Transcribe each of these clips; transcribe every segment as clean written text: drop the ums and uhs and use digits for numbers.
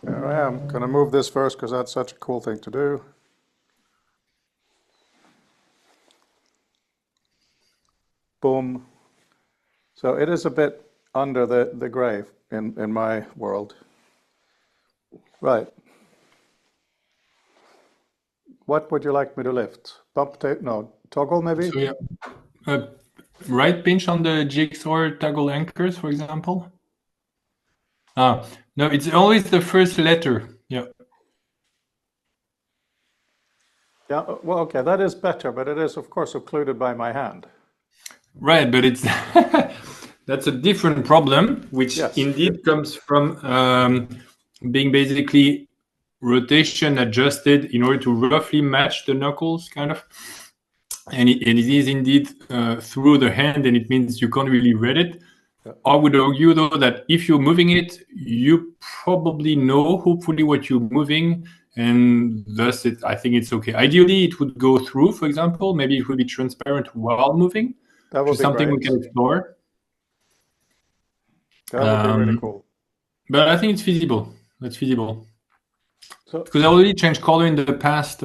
Here I am. Going to move this first because that's such a cool thing to do. Boom. So it is a bit under the grave in my world. Right. What would you like me to lift? Bump tape? No. Toggle maybe? So yeah, right pinch on the jigsaw toggle anchors, for example. No, it's always the first letter. Yeah. Yeah, well, okay, that is better, but it is, of course, occluded by my hand. Right, but it's that's a different problem, which Yes. indeed comes from being basically rotation adjusted in order to roughly match the knuckles, kind of. And it is indeed through the hand, and it means you can't really read it. Yeah. I would argue, though, that if you're moving it, you probably know, hopefully, what you're moving, and thus I think it's okay. Ideally, it would go through, for example. Maybe it would be transparent while moving, That which would is be something we great. can explore. That would be really cool. But I think it's feasible. It's feasible. So, Because I already changed color in the past.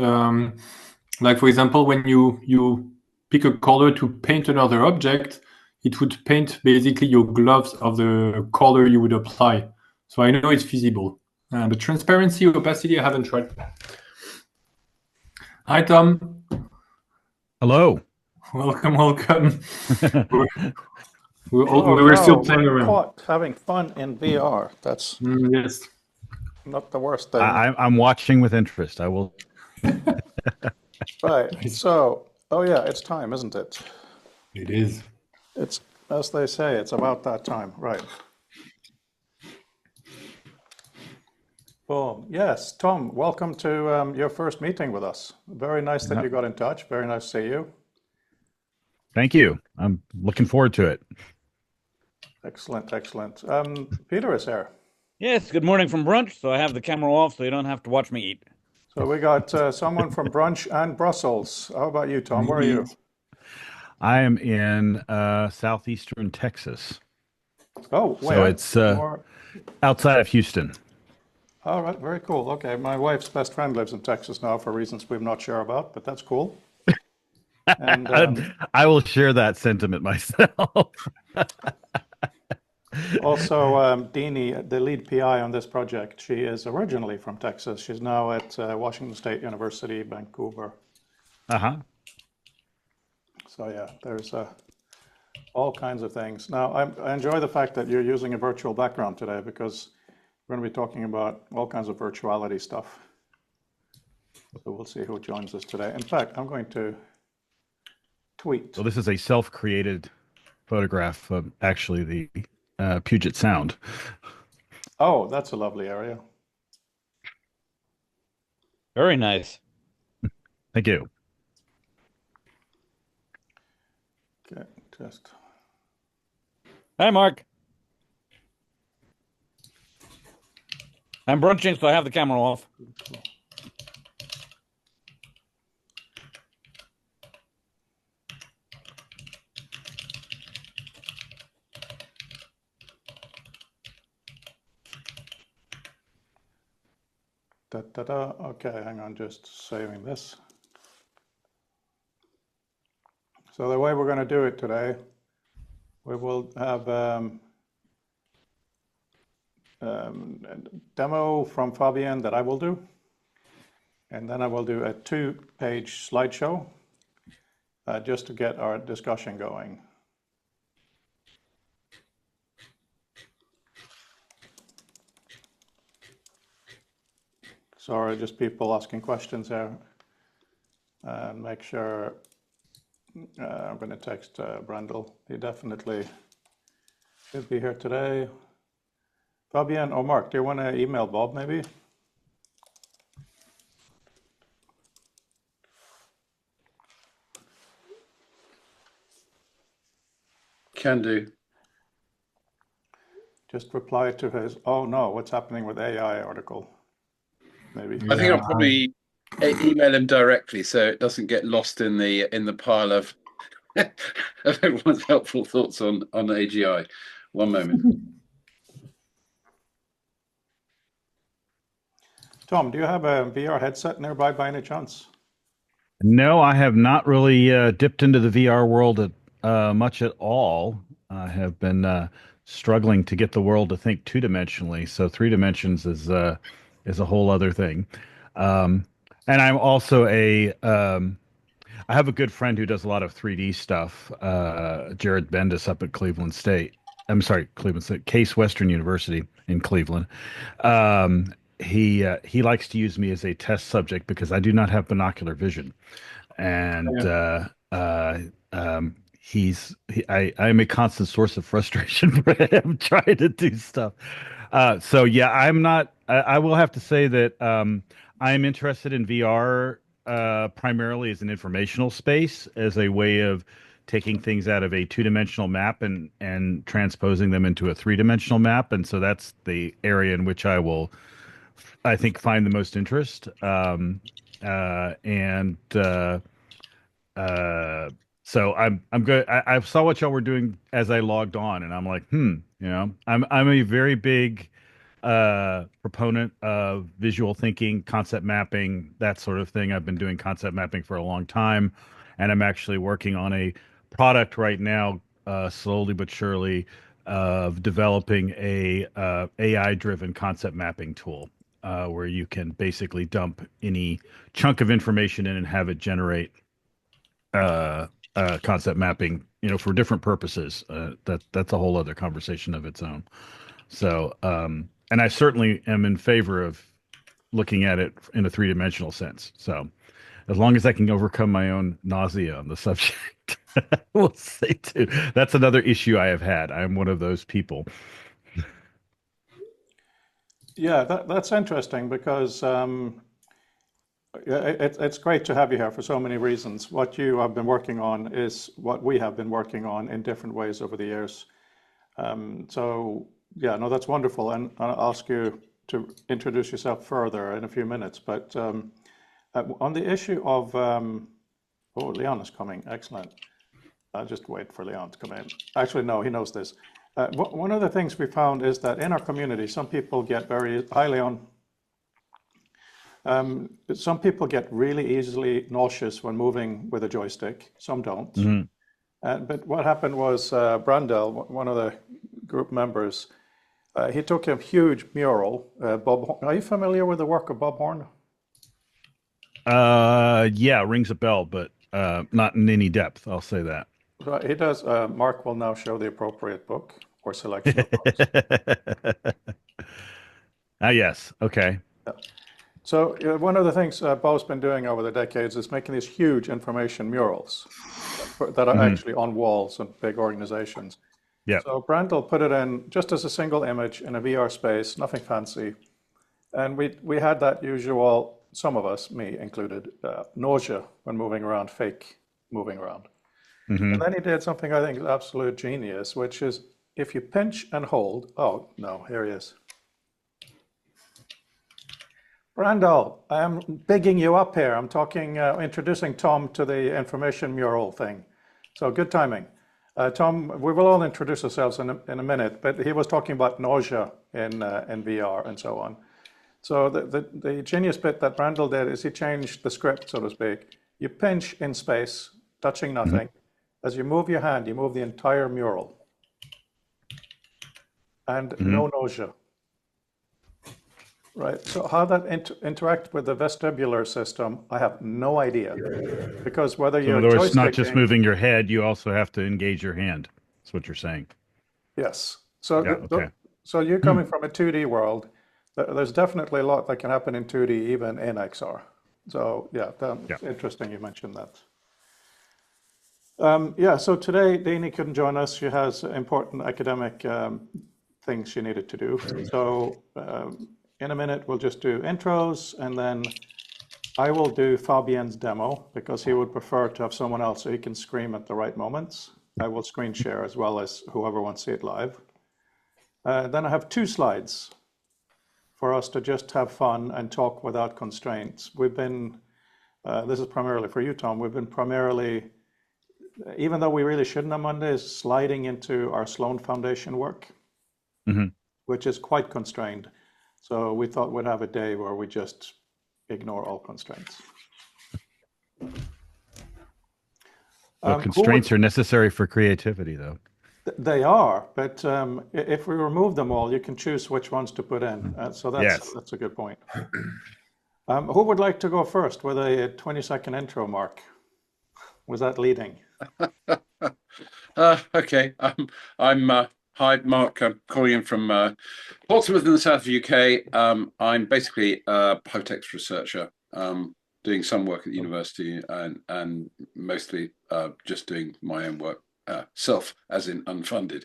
Like, for example, when you pick a color to paint another object, it would paint basically your gloves of the color you would apply. So I know it's feasible. The transparency, opacity, I haven't tried. Hi, Tom. Hello. Welcome. we oh were still no, playing we're around. caught having fun in VR. That's Yes. not the worst thing. I'm watching with interest. I will. Right. So, oh yeah, it's time, isn't it? It is. It's, as they say, it's about that time. Right. Boom. Yes, Tom, welcome to your first meeting with us. Very nice that you got in touch. Very nice to see you. Thank you. I'm looking forward to it. Excellent, excellent. Peter is here. Yes, good morning from brunch. So I have the camera off so you don't have to watch me eat. So we got someone from brunch and Brussels. How about you, Tom? Where are you? I am in southeastern Texas. Oh, So where? it's outside of Houston. All right, very cool. Okay, my wife's best friend lives in Texas now for reasons we're not sure about, but that's cool. And I will share that sentiment myself. also, Deanie, the lead PI on this project, she is originally from Texas. She's now at Washington State University, Vancouver. Uh-huh. So yeah, there's all kinds of things. Now, I enjoy the fact that you're using a virtual background today because we're going to be talking about all kinds of virtuality stuff. So we'll see who joins us today. In fact, I'm going to tweet. So this is a self-created photograph of actually the Puget Sound. Oh, that's a lovely area. Very nice. Thank you. Okay, just. Hi, Mark. I'm brunching, so I have the camera off. Okay, hang on, just saving this. So the way we're going to do it today, we will have a demo from Fabien that I will do. And then I will do a 2-page slideshow just to get our discussion going. Sorry, just people asking questions here. And make sure, I'm going to text Brandel. He definitely should be here today. Fabien or Mark, do you want to email Bob maybe? Can do. Just reply to his, oh no, what's happening with AI article. Maybe. I think I'll probably email him directly so it doesn't get lost in the pile of of everyone's helpful thoughts on AGI. One moment. Tom, do you have a VR headset nearby by any chance? No, I have not really dipped into the VR world much at all. I have been struggling to get the world to think two-dimensionally, so three dimensions is a whole other thing. Um, and I'm also I have a good friend who does a lot of 3D stuff, Jared Bendis up at Cleveland State. I'm sorry, Cleveland State, Case Western University in Cleveland. He likes to use me as a test subject because I do not have binocular vision, and I am a constant source of frustration for him trying to do stuff. So yeah, I'm not. I will have to say that I'm interested in VR primarily as an informational space, as a way of taking things out of a two-dimensional map and transposing them into a three-dimensional map, and so that's the area in which I think, find the most interest. And So I'm good. I saw what y'all were doing as I logged on, and I'm like, I'm a very big proponent of visual thinking, concept mapping, that sort of thing. I've been doing concept mapping for a long time, and I'm actually working on a product right now, slowly but surely, of developing a AI-driven concept mapping tool, where you can basically dump any chunk of information in and have it generate uh, concept mapping, for different purposes. That's a whole other conversation of its own. So, and I certainly am in favor of looking at it in a three-dimensional sense. So, as long as I can overcome my own nausea on the subject, we'll say too. That's another issue I have had. I'm one of those people. Yeah, that's interesting because it's great to have you here for so many reasons. What you have been working on is what we have been working on in different ways over the years. So yeah, no, that's wonderful. And I'll ask you to introduce yourself further in a few minutes. But on the issue of, oh, Leon is coming. Excellent. I'll just wait for Leon to come in. Actually, no, he knows this. One of the things we found is that in our community, some people get very, hi, Leon. Some people get really easily nauseous when moving with a joystick. Some don't. But what happened was Brandel, one of the group members, he took a huge mural. Are you familiar with the work of Bob Horn? Yeah, rings a bell, but not in any depth. I'll say that. Right, he does. Mark will now show the appropriate book or selection of books. Ah, yes. Okay. Yeah. So one of the things Bob's been doing over the decades is making these huge information murals that are actually on walls of big organizations. Yeah. So Brandel put it in just as a single image in a VR space, nothing fancy. And we had that usual, some of us, me included, nausea when moving around, fake moving around. And then he did something I think is absolute genius, which is if you pinch and hold, oh no, here he is. Brandel, I'm bigging you up here. I'm talking, introducing Tom to the information mural thing. So good timing. Tom, we will all introduce ourselves in a minute, but he was talking about nausea in VR and so on. So the genius bit that Brandel did is he changed the script, so to speak. You pinch in space, touching nothing. As you move your hand, you move the entire mural. And no nausea. Right, so how that interact with the vestibular system, I have no idea. Because whether So you're in other words, not just joysticking, moving your head, you also have to engage your hand. That's what you're saying. yes. So, Yeah, okay. so you're coming from a 2D world. There's definitely a lot that can happen in 2D, even in XR. So yeah, that's interesting you mentioned that. Yeah, so today Dini couldn't join us. She has important academic things she needed to do. So in a minute, we'll just do intros, and then I will do Fabien's demo because he would prefer to have someone else so he can scream at the right moments. I will screen share as well as whoever wants to see it live. Then I have 2 slides for us to just have fun and talk without constraints. We've been, this is primarily for you, Tom, we've been primarily, even though we really shouldn't on Mondays, sliding into our Sloan Foundation work, which is quite constrained. So we thought we'd have a day where we just ignore all constraints. Well, constraints are necessary for creativity, though. They are, but if we remove them all, you can choose which ones to put in. So that's a good point. Who would like to go first with a 20-second intro, Mark? Was that leading? Okay. Hi, Mark. I'm calling in from Portsmouth in the south of the UK. I'm basically a hypertext researcher, doing some work at the university and mostly just doing my own work, self, as in unfunded.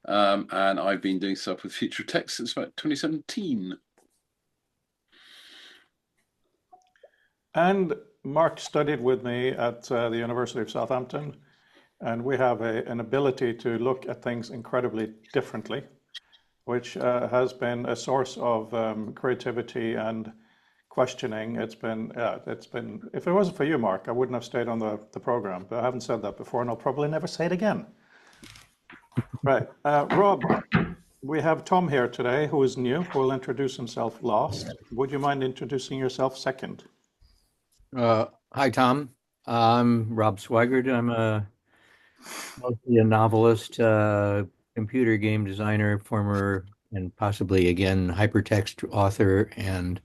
And I've been doing stuff with Future Text since about 2017. And Mark studied with me at the University of Southampton, and we have an ability to look at things incredibly differently, which has been a source of creativity and questioning. It's been, if it wasn't for you, Mark, I wouldn't have stayed on the program, but I haven't said that before, and I'll probably never say it again. Right, Rob, we have Tom here today, who is new, who will introduce himself last. Would you mind introducing yourself second? Hi, Tom. I'm Rob Swigart. I'm mostly a novelist, computer game designer, former and possibly again hypertext author, and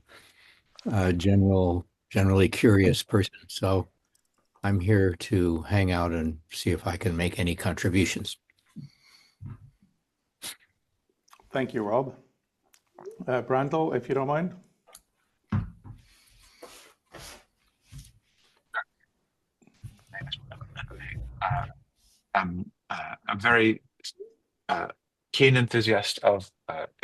generally curious person. So I'm here to hang out and see if I can make any contributions. Thank you, Rob. Brandel, if you don't mind. I'm a very keen enthusiast of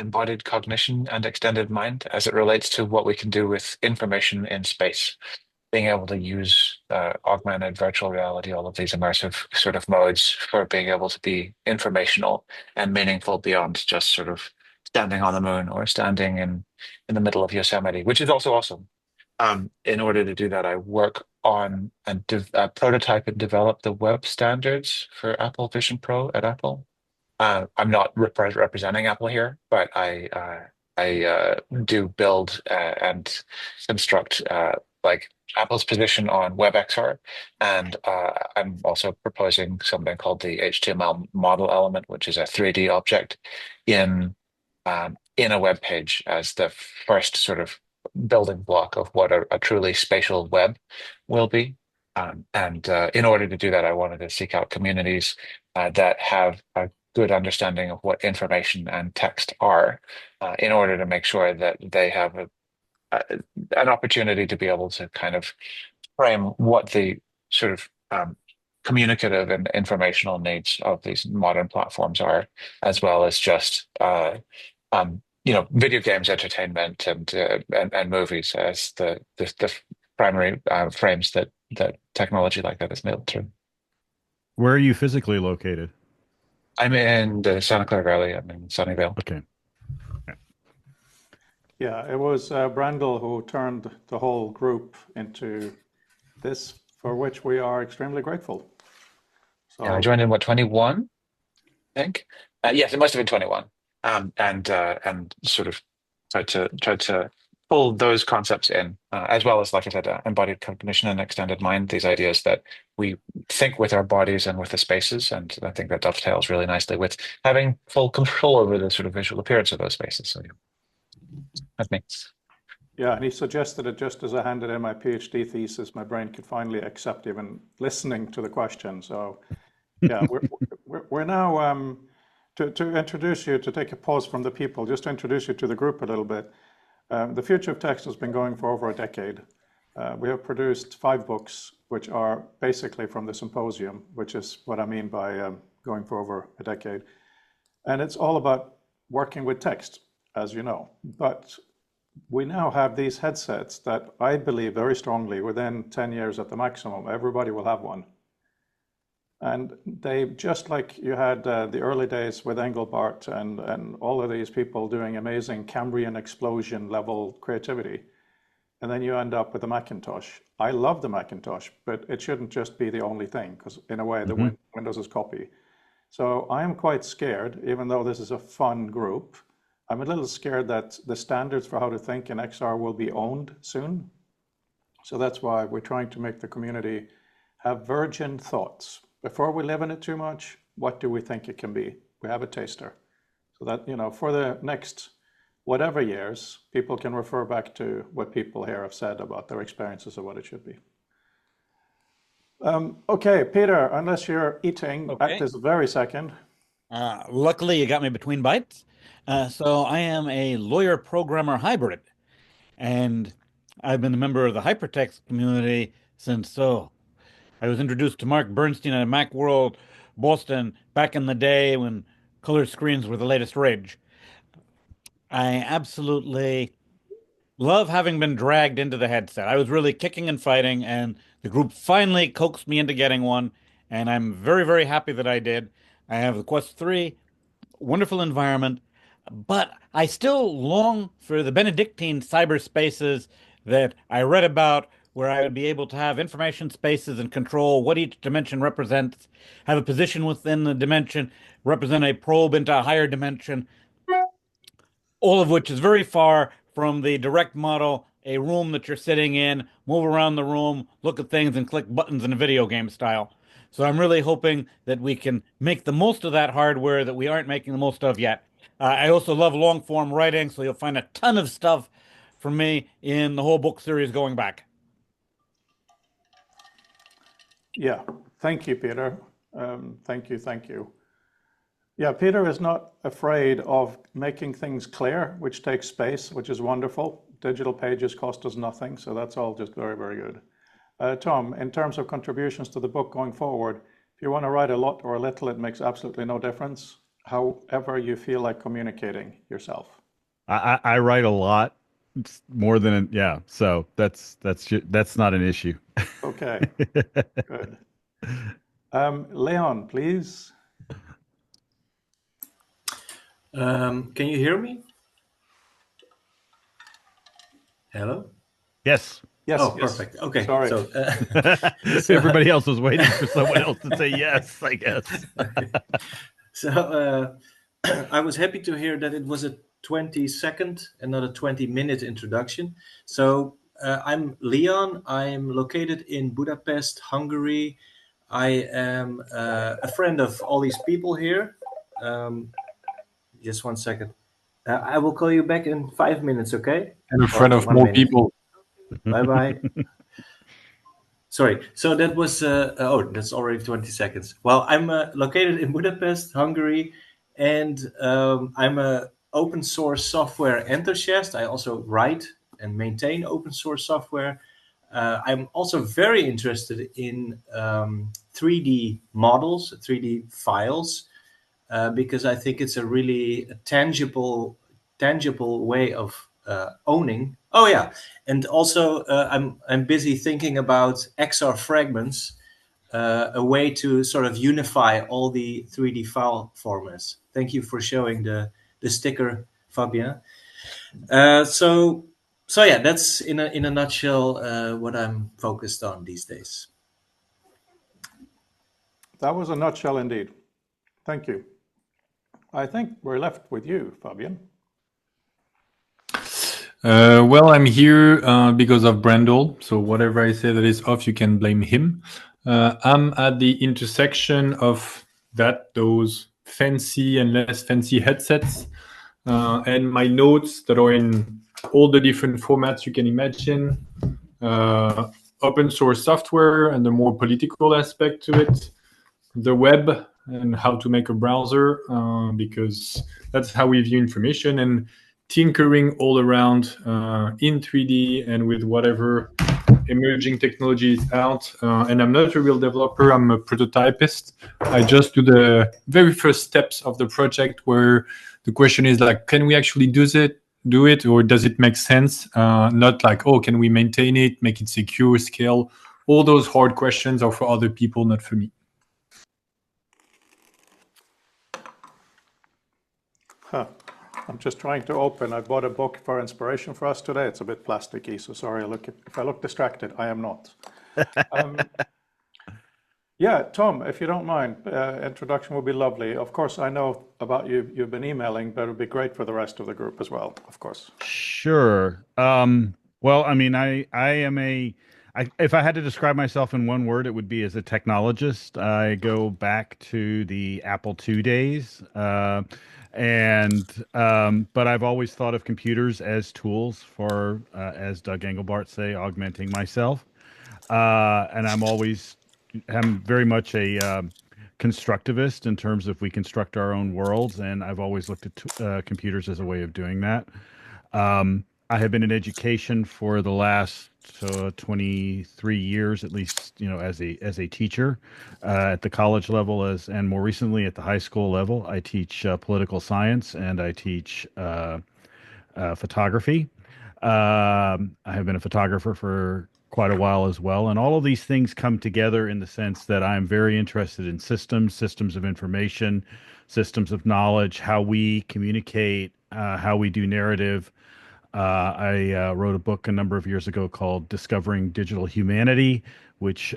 embodied cognition and extended mind as it relates to what we can do with information in space. Being able to use augmented virtual reality, all of these immersive sort of modes for being able to be informational and meaningful beyond just sort of standing on the moon or standing in the middle of Yosemite, which is also awesome. In order to do that, I work on and prototype and develop the web standards for Apple Vision Pro at Apple. I'm not representing Apple here, but I do build and construct like Apple's position on WebXR, and I'm also proposing something called the HTML model element, which is a 3D object in a web page as the first sort of building block of what a truly spatial web will be. And in order to do that, I wanted to seek out communities that have a good understanding of what information and text are, in order to make sure that they have an opportunity to be able to kind of frame what the sort of communicative and informational needs of these modern platforms are, as well as just video games, entertainment, and movies as the primary frames that technology like that is nailed through. Where are you physically located? I'm in the Santa Clara Valley. I'm in Sunnyvale. Okay. Yeah, it was Brandel who turned the whole group into this, for which we are extremely grateful. So Yeah, I joined in 21, I think. Yes, it must have been 21. And sort of tried to pull those concepts in, as well as, like I said, embodied cognition and extended mind, these ideas that we think with our bodies and with the spaces. And I think that dovetails really nicely with having full control over the sort of visual appearance of those spaces. So that's me. yeah, and he suggested it just as I handed in my PhD thesis, my brain could finally accept even listening to the question. So yeah, we're now, to introduce you, to take a pause from the people, just to introduce you to the group a little bit. The Future of Text has been going for over a decade. We have produced 5 books, which are basically from the symposium, which is what I mean by going for over a decade. And it's all about working with text, as you know. But we now have these headsets that I believe very strongly within 10 years at the maximum, everybody will have one. And they, just like you had the early days with Engelbart and all of these people doing amazing Cambrian explosion level creativity, and then you end up with the Macintosh. I love the Macintosh, but it shouldn't just be the only thing, because in a way, the Windows is copy. So I am quite scared, even though this is a fun group, I'm a little scared that the standards for how to think in XR will be owned soon. So that's why we're trying to make the community have virgin thoughts. Before we live in it too much, what do we think it can be? We have a taster. So that, for the next whatever years, people can refer back to what people here have said about their experiences of what it should be. Okay, Peter, unless you're eating Okay. at this very second. Luckily, you got me between bites. So I am a lawyer programmer hybrid, and I've been a member of the hypertext community since I was introduced to Mark Bernstein at Macworld Boston back in the day when color screens were the latest rage. I absolutely love having been dragged into the headset. I was really kicking and fighting, and the group finally coaxed me into getting one, and I'm very, very happy that I did. I have the Quest 3, wonderful environment, but I still long for the Benedictine cyberspaces that I read about, where I would be able to have information spaces and control what each dimension represents, have a position within the dimension, represent a probe into a higher dimension, all of which is very far from the direct model, a room that you're sitting in, move around the room, look at things, and click buttons in a video game style. So I'm really hoping that we can make the most of that hardware that we aren't making the most of yet. I also love long form writing, so you'll find a ton of stuff from me in the whole book series going back. Yeah, thank you, Peter. Thank you. Yeah, Peter is not afraid of making things clear, which takes space, which is wonderful. Digital pages cost us nothing, so that's all just very, very good. Tom, in terms of contributions to the book going forward, if you want to write a lot or a little, it makes absolutely no difference. However you feel like communicating yourself. I write a lot, it's more than so that's not an issue. Okay, good. Leon, please. Can you hear me? Hello? Yes. Yes. Oh, yes. perfect. Okay. Sorry. So, Everybody else was waiting for someone else to say yes, I guess. so I was happy to hear that it was a 20-second and not a 20-minute introduction. So I'm Leon. I'm located in Budapest, Hungary. I am a friend of all these people here. Just 1 second. I will call you back in 5 minutes, okay? And a friend of 1 more minute. people. Bye-bye. Sorry. So that was, that's already 20 seconds. Well, I'm located in Budapest, Hungary, and I'm a open source software enthusiast. I also write and maintain open source software. I'm also very interested in 3D models, 3D files, because I think it's a really tangible way of owning. Oh yeah, and also I'm busy thinking about XR fragments, a way to sort of unify all the 3D file formats. Thank you for showing the sticker, Fabien. So yeah, that's in a nutshell what I'm focused on these days. That was a nutshell indeed. Thank you. I think we're left with you, Fabien. Well, I'm here because of Brandel. So whatever I say that is off, you can blame him. I'm at the intersection of those fancy and less fancy headsets, and my notes that are in all the different formats you can imagine. Open source software and the more political aspect to it. The web and how to make a browser, because that's how we view information, and tinkering all around in 3D and with whatever emerging technology is out. And I'm not a real developer, I'm a prototypist. I just do the very first steps of the project where the question is like, can we actually do it, or does it make sense? Not like, oh, can we maintain it, make it secure, scale? All those hard questions are for other people, not for me. Huh. I'm just trying to open. I bought a book for inspiration for us today. It's a bit plasticky, so sorry. If I look distracted, I am not. Yeah, Tom, if you don't mind, introduction would be lovely. Of course, I know about you, you've been emailing, but it would be great for the rest of the group as well, of course. Sure. Well, I mean, if I had to describe myself in one word, it would be as a technologist. I go back to the Apple II days, but I've always thought of computers as tools for, as Doug Engelbart say, augmenting myself. And I'm very much a constructivist in terms of we construct our own worlds, and I've always looked at computers as a way of doing that. I have been in education for the last 23 years, at least, as a teacher at the college level, and more recently at the high school level. I teach political science and I teach photography. I have been a photographer for quite a while as well, and all of these things come together in the sense that I'm very interested in systems of information, systems of knowledge, how we communicate, how we do narrative. I wrote a book a number of years ago called Discovering Digital Humanity, which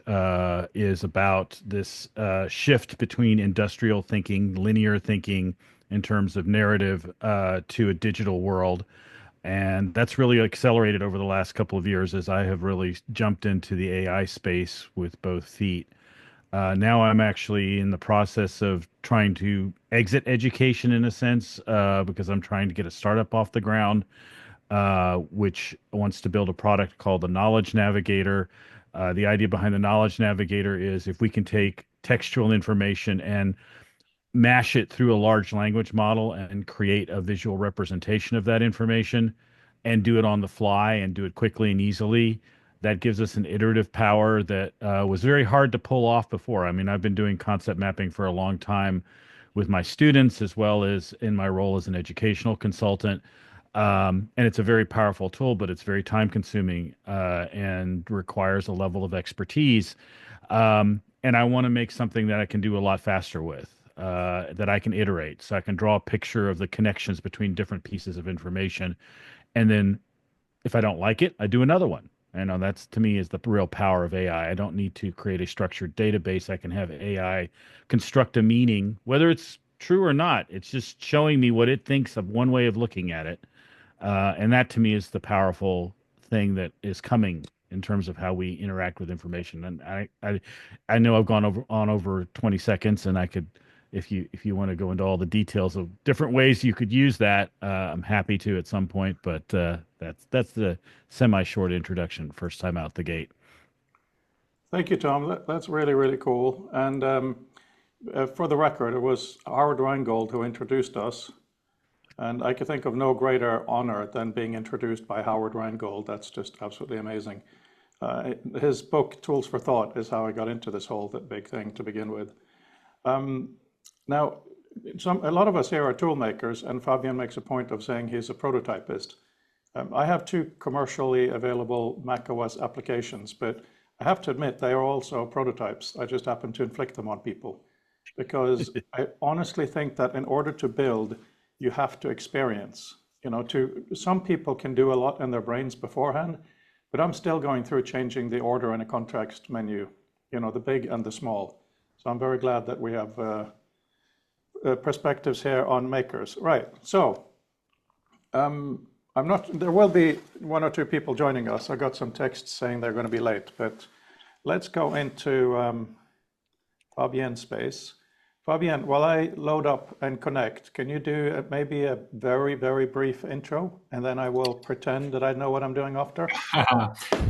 is about this shift between industrial thinking, linear thinking in terms of narrative to a digital world. And that's really accelerated over the last couple of years as I have really jumped into the AI space with both feet. Now I'm actually in the process of trying to exit education in a sense, because I'm trying to get a startup off the ground, which wants to build a product called the Knowledge Navigator. The idea behind the Knowledge Navigator is if we can take textual information and mash it through a large language model and create a visual representation of that information and do it on the fly and do it quickly and easily, that gives us an iterative power that was very hard to pull off before. I mean, I've been doing concept mapping for a long time with my students as well as in my role as an educational consultant. And it's a very powerful tool, but it's very time consuming and requires a level of expertise. And I want to make something that I can do a lot faster with. That I can iterate, so I can draw a picture of the connections between different pieces of information, and then if I don't like it, I do another one. And that's, to me, is the real power of AI. I don't need to create a structured database. I can have AI construct a meaning, whether it's true or not. It's just showing me what it thinks of one way of looking at it, and that to me is the powerful thing that is coming in terms of how we interact with information. And I know I've gone over 20 seconds, and I could. If you want to go into all the details of different ways you could use that, I'm happy to at some point. But that's the semi-short introduction, first time out the gate. Thank you, Tom. That's really, really cool. And for the record, it was Howard Rheingold who introduced us. And I could think of no greater honor than being introduced by Howard Rheingold. That's just absolutely amazing. His book, Tools for Thought, is how I got into this whole big thing to begin with. Now, a lot of us here are tool makers, and Fabien makes a point of saying he's a prototypist. I have 2 commercially available macOS applications, but I have to admit they are also prototypes. I just happen to inflict them on people because I honestly think that in order to build, you have to experience. Some people can do a lot in their brains beforehand, but I'm still going through changing the order in a context menu, the big and the small. So I'm very glad that we have perspectives here on makers. Right, so there will be 1 or 2 people joining us. I got some texts saying they're going to be late, but let's go into Fabien's space. Fabien, while I load up and connect, can you do maybe a very, very brief intro, and then I will pretend that I know what I'm doing after?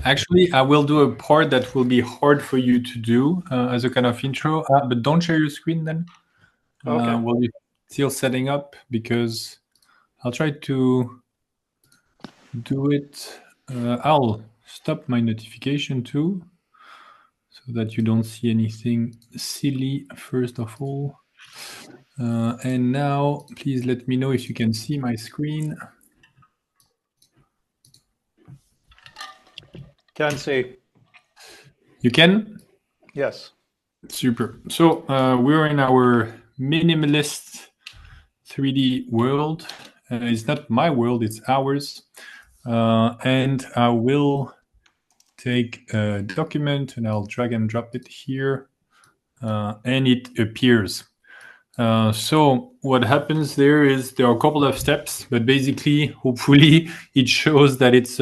Actually, I will do a part that will be hard for you to do as a kind of intro, but don't share your screen then. Okay. While you're still setting up, because I'll try to do it. I'll stop my notification too, so that you don't see anything silly first of all. And now, please let me know if you can see my screen. Can see. You can? Yes. Super. So we're in our minimalist 3D world. It's not my world, it's ours. And I will take a document and I'll drag and drop it here. and it appears. So what happens there is there are a couple of steps, but basically, hopefully, it shows that it's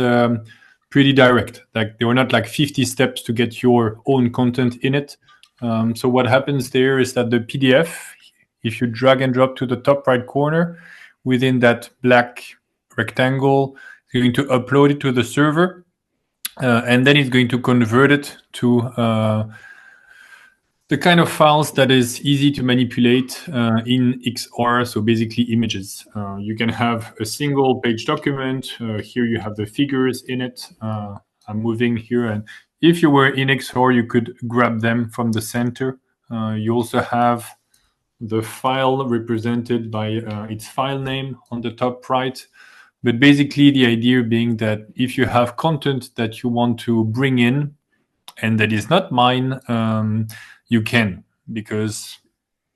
pretty direct. Like there are not like 50 steps to get your own content in it. So what happens there is that the PDF, if you drag and drop to the top right corner, within that black rectangle, you're going to upload it to the server, and then it's going to convert it to the kind of files that is easy to manipulate in XR, so basically images. You can have a single page document. Here you have the figures in it. I'm moving here, and if you were in XR, you could grab them from the center. You also have the file represented by its file name on the top right. But basically the idea being that if you have content that you want to bring in and that is not mine, you can, because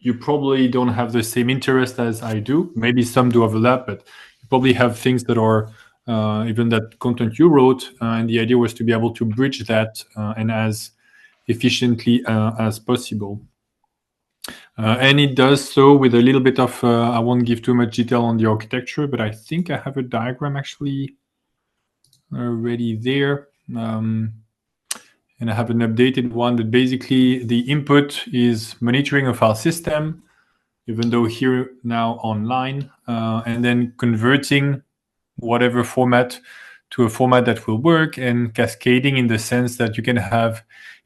you probably don't have the same interest as I do. Maybe some do overlap, but you probably have things that are even that content you wrote. And the idea was to be able to bridge that and as efficiently as possible. And it does so with a little bit of, I won't give too much detail on the architecture, but I think I have a diagram actually already there. And I have an updated one that basically the input is monitoring a file system, even though here now online, and then converting whatever format to a format that will work, and cascading in the sense that you can have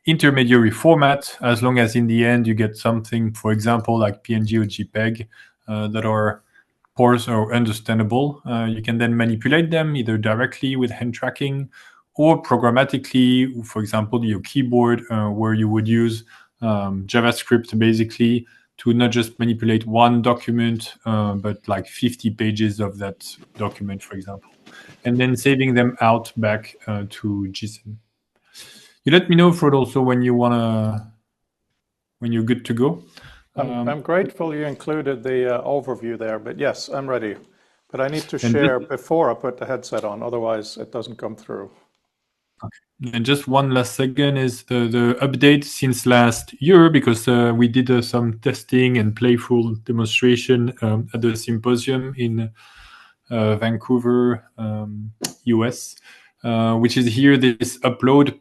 intermediary format as long as in the end you get something, for example, like PNG or JPEG that are parse or understandable. You can then manipulate them either directly with hand tracking or programmatically, for example, your keyboard, where you would use JavaScript basically to not just manipulate one document, but like 50 pages of that document, for example, and then saving them out back to JSON. You let me know, Frode, also when you're good to go. I'm grateful you included the overview there, but yes, I'm ready. But I need to share before I put the headset on, otherwise it doesn't come through. Okay. And just one last second is the update since last year, because we did some testing and playful demonstration at the symposium in Vancouver, US, which is here this upload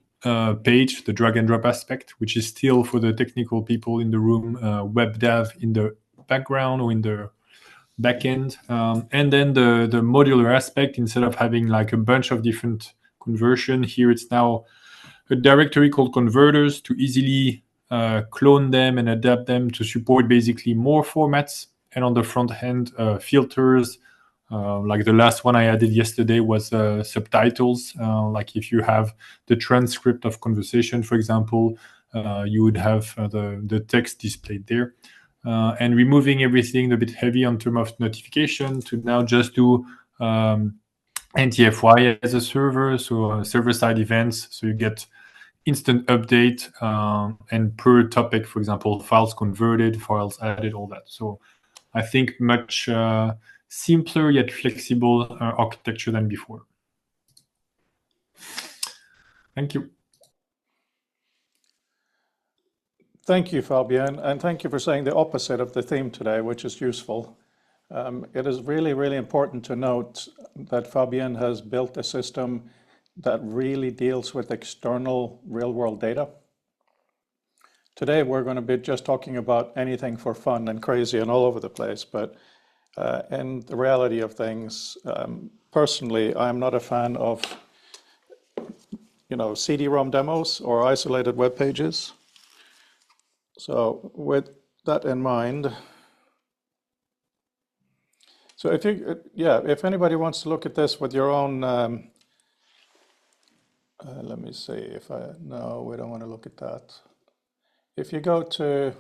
page, the drag and drop aspect, which is still for the technical people in the room, web dev in the background or in the backend, and then the modular aspect. Instead of having like a bunch of different conversion, here it's now a directory called converters to easily clone them and adapt them to support basically more formats. And on the front end, filters. Like the last one I added yesterday was subtitles. Like if you have the transcript of conversation, for example, you would have the text displayed there. And removing everything a bit heavy on terms of notification to now just do NTFY as a server, so server-side events. So you get instant update and per topic, for example, files converted, files added, all that. So I think much simpler yet flexible architecture than before. Thank you. Thank you, Fabien, and thank you for saying the opposite of the theme today, which is useful. It is really, really important to note that Fabien has built a system that really deals with external real-world data. Today, we're going to be just talking about anything for fun and crazy and all over the place, but in the reality of things, personally, I'm not a fan of, CD-ROM demos or isolated web pages. So with that in mind, so if anybody wants to look at this with your own, let me see no, we don't want to look at that. If you go to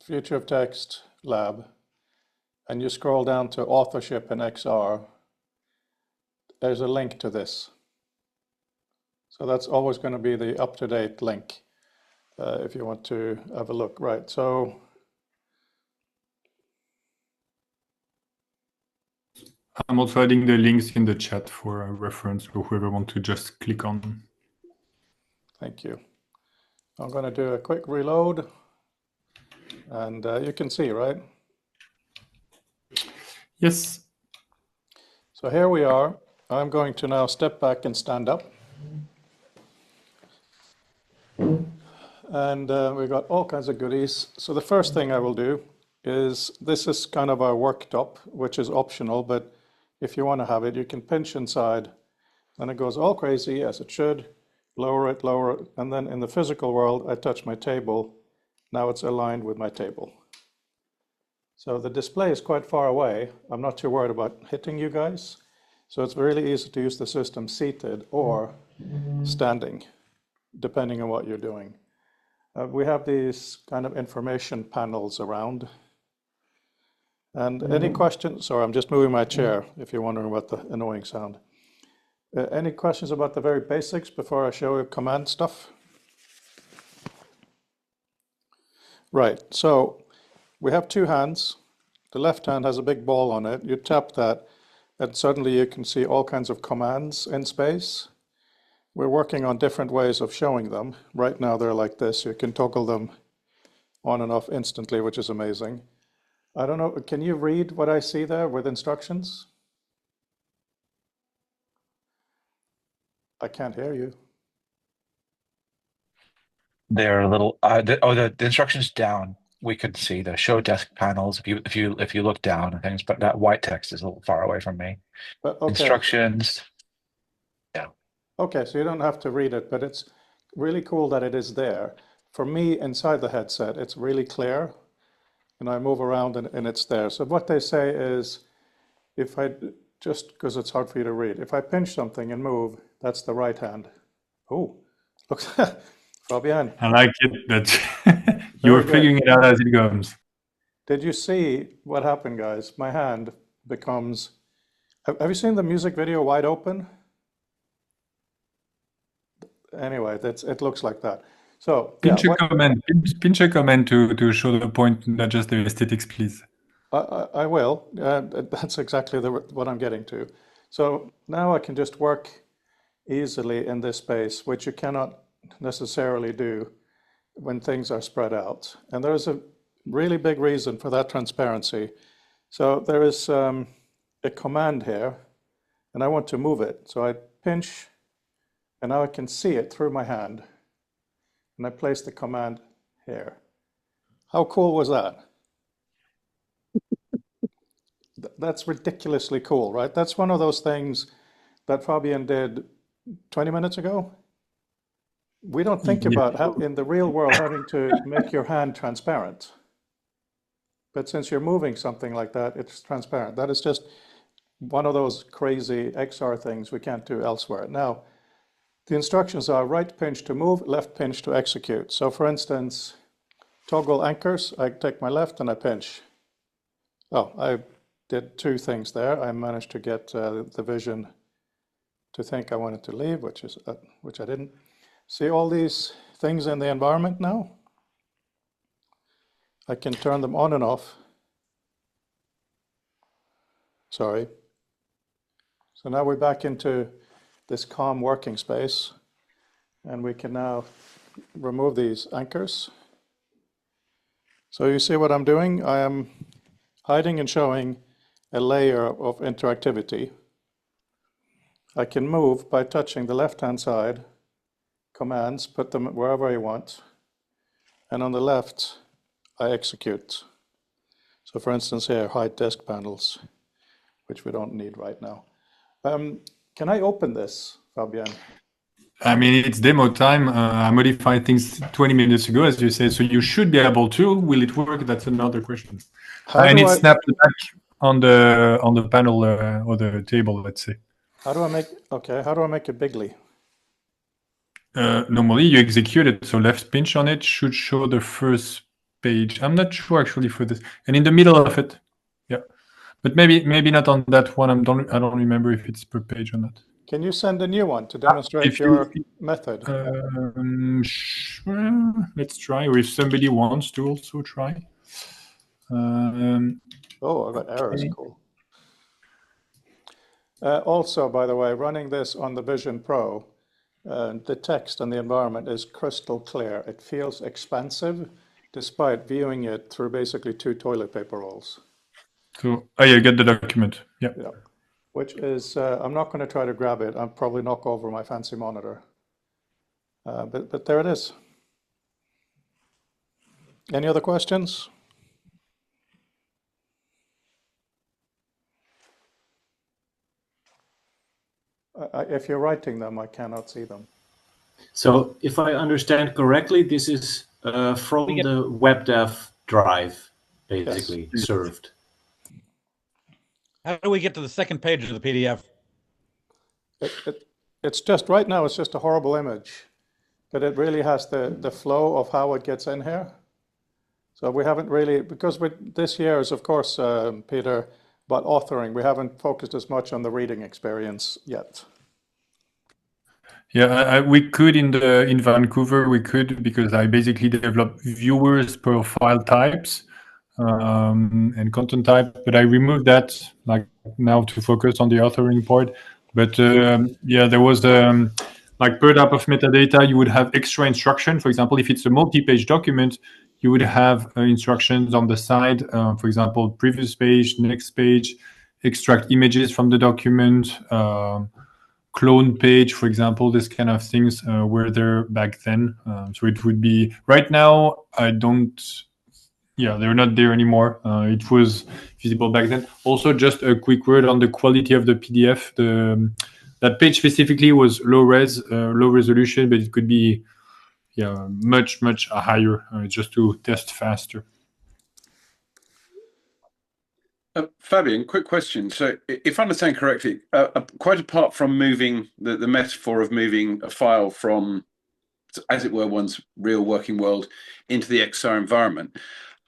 Future of Text Lab and you scroll down to authorship in XR, there's a link to this. So that's always going to be the up-to-date link if you want to have a look. Right, so I'm also adding the links in the chat for reference for whoever wants to just click on. Thank you. I'm going to do a quick reload, and you can see, right? Yes. So here we are. I'm going to now step back and stand up. And we've got all kinds of goodies. So the first thing I will do is, this is kind of our worktop, which is optional, but if you want to have it, you can pinch inside, and it goes all crazy, as it should. Lower it, and then in the physical world, I touch my table. Now it's aligned with my table. So the display is quite far away. I'm not too worried about hitting you guys. So it's really easy to use the system seated or standing, depending on what you're doing. We have these kind of information panels around. And any questions? Sorry, I'm just moving my chair if you're wondering about the annoying sound. Any questions about the very basics before I show you command stuff? Right, so we have two hands. The left hand has a big ball on it. You tap that, and suddenly you can see all kinds of commands in space. We're working on different ways of showing them. Right now they're like this. You can toggle them on and off instantly, which is amazing. I don't know, can you read what I see there with instructions? I can't hear you. They're a little. The instructions down. We could see the show desk panels if you look down and things, but that white text is a little far away from me. But, okay. Instructions. Yeah. Okay, so you don't have to read it, but it's really cool that it is there. For me, inside the headset, it's really clear, and I move around and it's there. So what they say is, if I just because it's hard for you to read, if I pinch something and move, that's the right hand. Oh, look, Fabien. I like it that you're figuring it out as it goes. Did you see what happened, guys? My hand becomes. Have you seen the music video Wide Open? Anyway, it looks like that. So pinch a comment to show the point, not just the aesthetics, please. I will. That's exactly what I'm getting to. So now I can just work easily in this space, which you cannot necessarily do when things are spread out. And there's a really big reason for that transparency. So there is a command here, and I want to move it. So I pinch, and now I can see it through my hand. And I place the command here. How cool was that? That's ridiculously cool, right? That's one of those things that Fabien did 20 minutes ago. We don't think about how, in the real world, having to make your hand transparent. But since you're moving something like that, it's transparent. That is just one of those crazy XR things we can't do elsewhere. Now, the instructions are right pinch to move, left pinch to execute. So for instance, toggle anchors, I take my left and I pinch. Oh, I did two things there. I managed to get the vision to think I wanted to leave, which I didn't. See all these things in the environment now? I can turn them on and off. Sorry. So now we're back into this calm working space, and we can now remove these anchors. So you see what I'm doing? I am hiding and showing a layer of interactivity. I can move by touching the left-hand side, commands, put them wherever I want, and on the left, I execute. So for instance here, hide desk panels, which we don't need right now. Can I open this, Fabien? I mean, it's demo time. I modified things 20 minutes ago, as you said, so you should be able to. Will it work? That's another question. And it's snapped back on the panel or the table, let's say. How do I make it bigly? Normally you execute it, so left pinch on it should show the first page. I'm not sure actually for this. And in the middle of it, yeah. But maybe not on that one. I don't remember if it's per page or not. Can you send a new one to demonstrate your method? Let's try, or if somebody wants to also try. Oh, I got errors, cool. Also, by the way, running this on the Vision Pro, the text and the environment is crystal clear. It feels expansive, despite viewing it through basically 2 toilet paper rolls. So I get the document. Yeah. Yeah, which is, I'm not going to try to grab it. I'll probably knock over my fancy monitor. But there it is. Any other questions? If you're writing them, I cannot see them. So if I understand correctly, this is from the WebDev drive, basically, served. How do we get to the second page of the PDF? It's just, right now, it's just a horrible image. But it really has the flow of how it gets in here. So we haven't really, because this year is, of course, Peter, about authoring. We haven't focused as much on the reading experience yet. Yeah, we could in Vancouver, we could, because I basically develop viewers profile types and content type, but I removed that like now to focus on the authoring part. But yeah, there was like per type of metadata, you would have extra instruction. For example, if it's a multi-page document, you would have instructions on the side, for example, previous page, next page, extract images from the document, clone page, for example, this kind of things were there back then. So it would be, right now, they're not there anymore. It was visible back then. Also, just a quick word on the quality of the PDF. That page specifically was low resolution, but it could be much higher just to test faster. Fabien, quick question. So if I understand correctly, quite apart from moving the metaphor of moving a file from, as it were, one's real working world into the XR environment,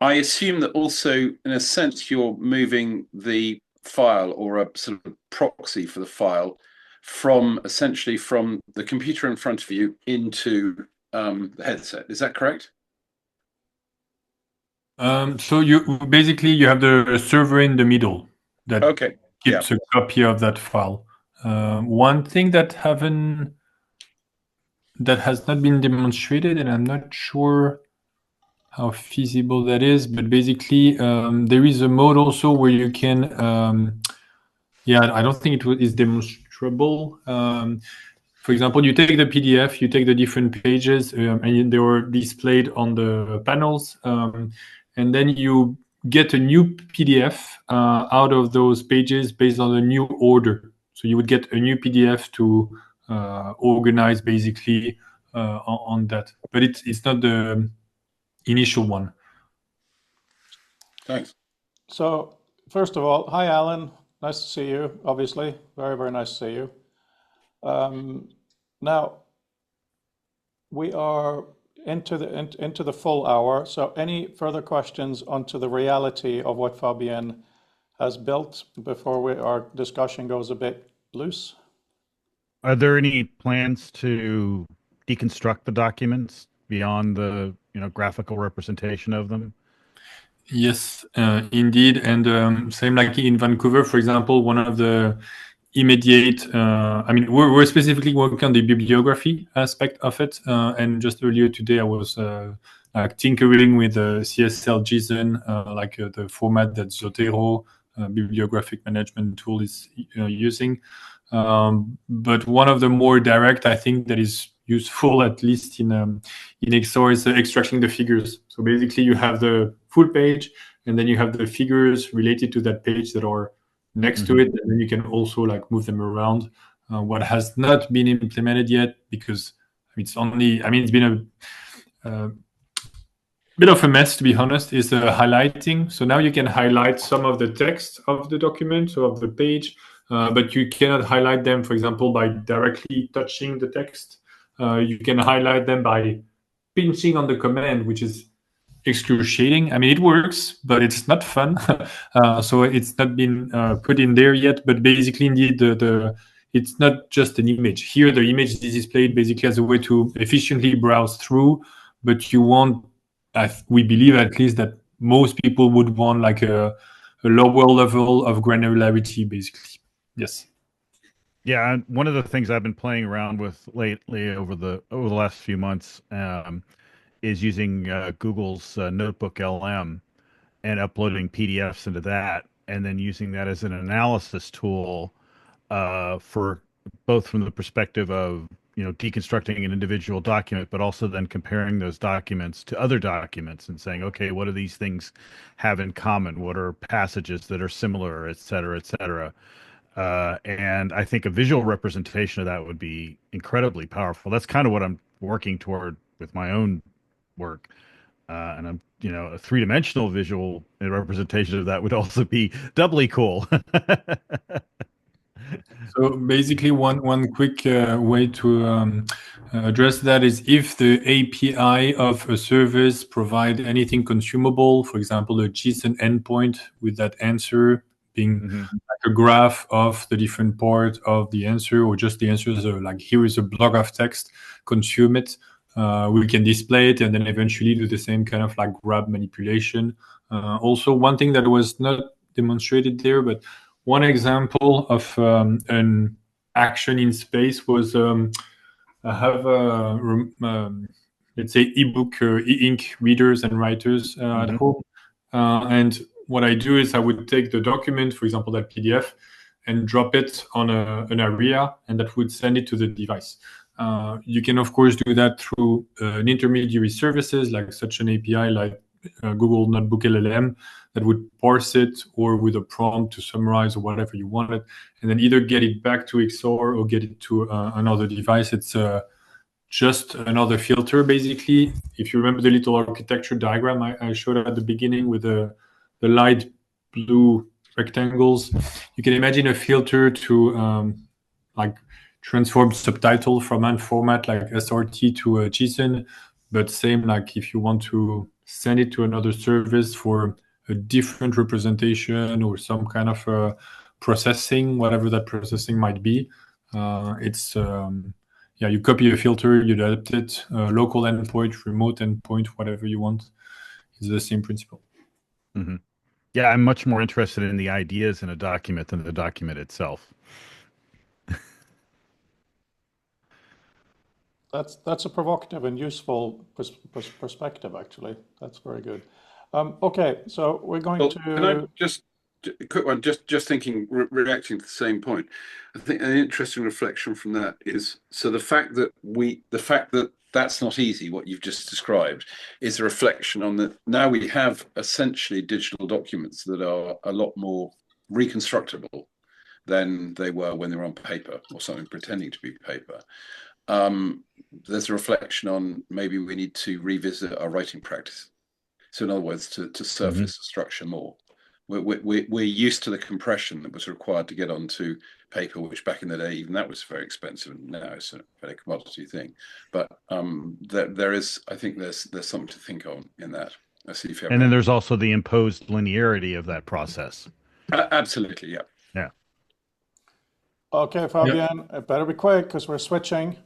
I assume that also, in a sense, you're moving the file or a sort of proxy for the file essentially from the computer in front of you into the headset. Is that correct? So you have the server in the middle that keeps a copy of that file. One thing that has not been demonstrated, and I'm not sure how feasible that is, but basically there is a mode also where you can, I don't think it is demonstrable. For example, you take the PDF, you take the different pages, and they are displayed on the panels. And then you get a new PDF out of those pages based on a new order. So you would get a new PDF to organize basically on that. But it's not the initial one. Thanks. So first of all, hi, Alan. Nice to see you, obviously. Very, very nice to see you. Now, we are into the full hour. So any further questions onto the reality of what Fabien has built before our discussion goes a bit loose? Are there any plans to deconstruct the documents beyond the graphical representation of them? Yes, indeed. And same like in Vancouver, for example, one of the immediate, we're specifically working on the bibliography aspect of it. And just earlier today, I was tinkering with CSL JSON, the format that Zotero bibliographic management tool is using. But one of the more direct, I think, that is useful, at least in XOR, is extracting the figures. So basically, you have the full page, and then you have the figures related to that page that are next to it, and then you can also move them around. What has not been implemented yet, because it's been a bit of a mess, to be honest, is the highlighting. So now you can highlight some of the text of the document, so of the page, but you cannot highlight them, for example, by directly touching the text. You can highlight them by pinching on the command, which is excruciating. I mean, it works, but it's not fun. So it's not been put in there yet. But basically, indeed, it's not just an image. Here, the image is displayed basically as a way to efficiently browse through. But you want, we believe at least, that most people would want a lower level of granularity, basically. Yes. Yeah, and one of the things I've been playing around with lately over the last few months is using Google's Notebook LM and uploading PDFs into that, and then using that as an analysis tool for both from the perspective of deconstructing an individual document, but also then comparing those documents to other documents and saying, okay, what do these things have in common? What are passages that are similar, et cetera, et cetera? And I think a visual representation of that would be incredibly powerful. That's kind of what I'm working toward with my own work. And I'm, a three-dimensional visual representation of that would also be doubly cool. So basically, one quick way to address that is if the API of a service provide anything consumable, for example, a JSON endpoint with that answer being like a graph of the different parts of the answer, or just the answers are like, here is a block of text, consume it. We can display it and then eventually do the same kind of like grab manipulation. Also, one thing that was not demonstrated there, but one example of an action in space was I have let's say ebook e-ink readers and writers at home, and what I do is I would take the document, for example, that PDF, and drop it on an area, and that would send it to the device. You can, of course, do that through an intermediary services like such an API like Google Notebook LLM that would parse it, or with a prompt to summarize or whatever you wanted, and then either get it back to XOR or get it to another device. It's just another filter, basically. If you remember the little architecture diagram I showed at the beginning with the light blue rectangles, you can imagine a filter to like transform subtitle from one format like SRT to a JSON, but same like if you want to send it to another service for a different representation or some kind of processing, whatever that processing might be. It's you copy a filter, you adapt it, local endpoint, remote endpoint, whatever you want. It's the same principle. Mm-hmm. Yeah, I'm much more interested in the ideas in a document than the document itself. That's a provocative and useful perspective, actually. That's very good. Okay, so we're going to... Can I just, a quick one, just thinking, reacting to the same point. I think an interesting reflection from that is, so the fact that that's not easy, what you've just described, is a reflection on that now we have essentially digital documents that are a lot more reconstructible than they were when they were on paper or something pretending to be paper. There's a reflection on maybe we need to revisit our writing practice. So in other words, to surface the structure more. We're used to the compression that was required to get onto paper, which back in the day, even that was very expensive, and now it's a very commodity thing. But there is, I think there's something to think on in that. I see. And then there's also the imposed linearity of that process. Absolutely, yeah. Yeah. Okay, Fabien, it better be quick because we're switching.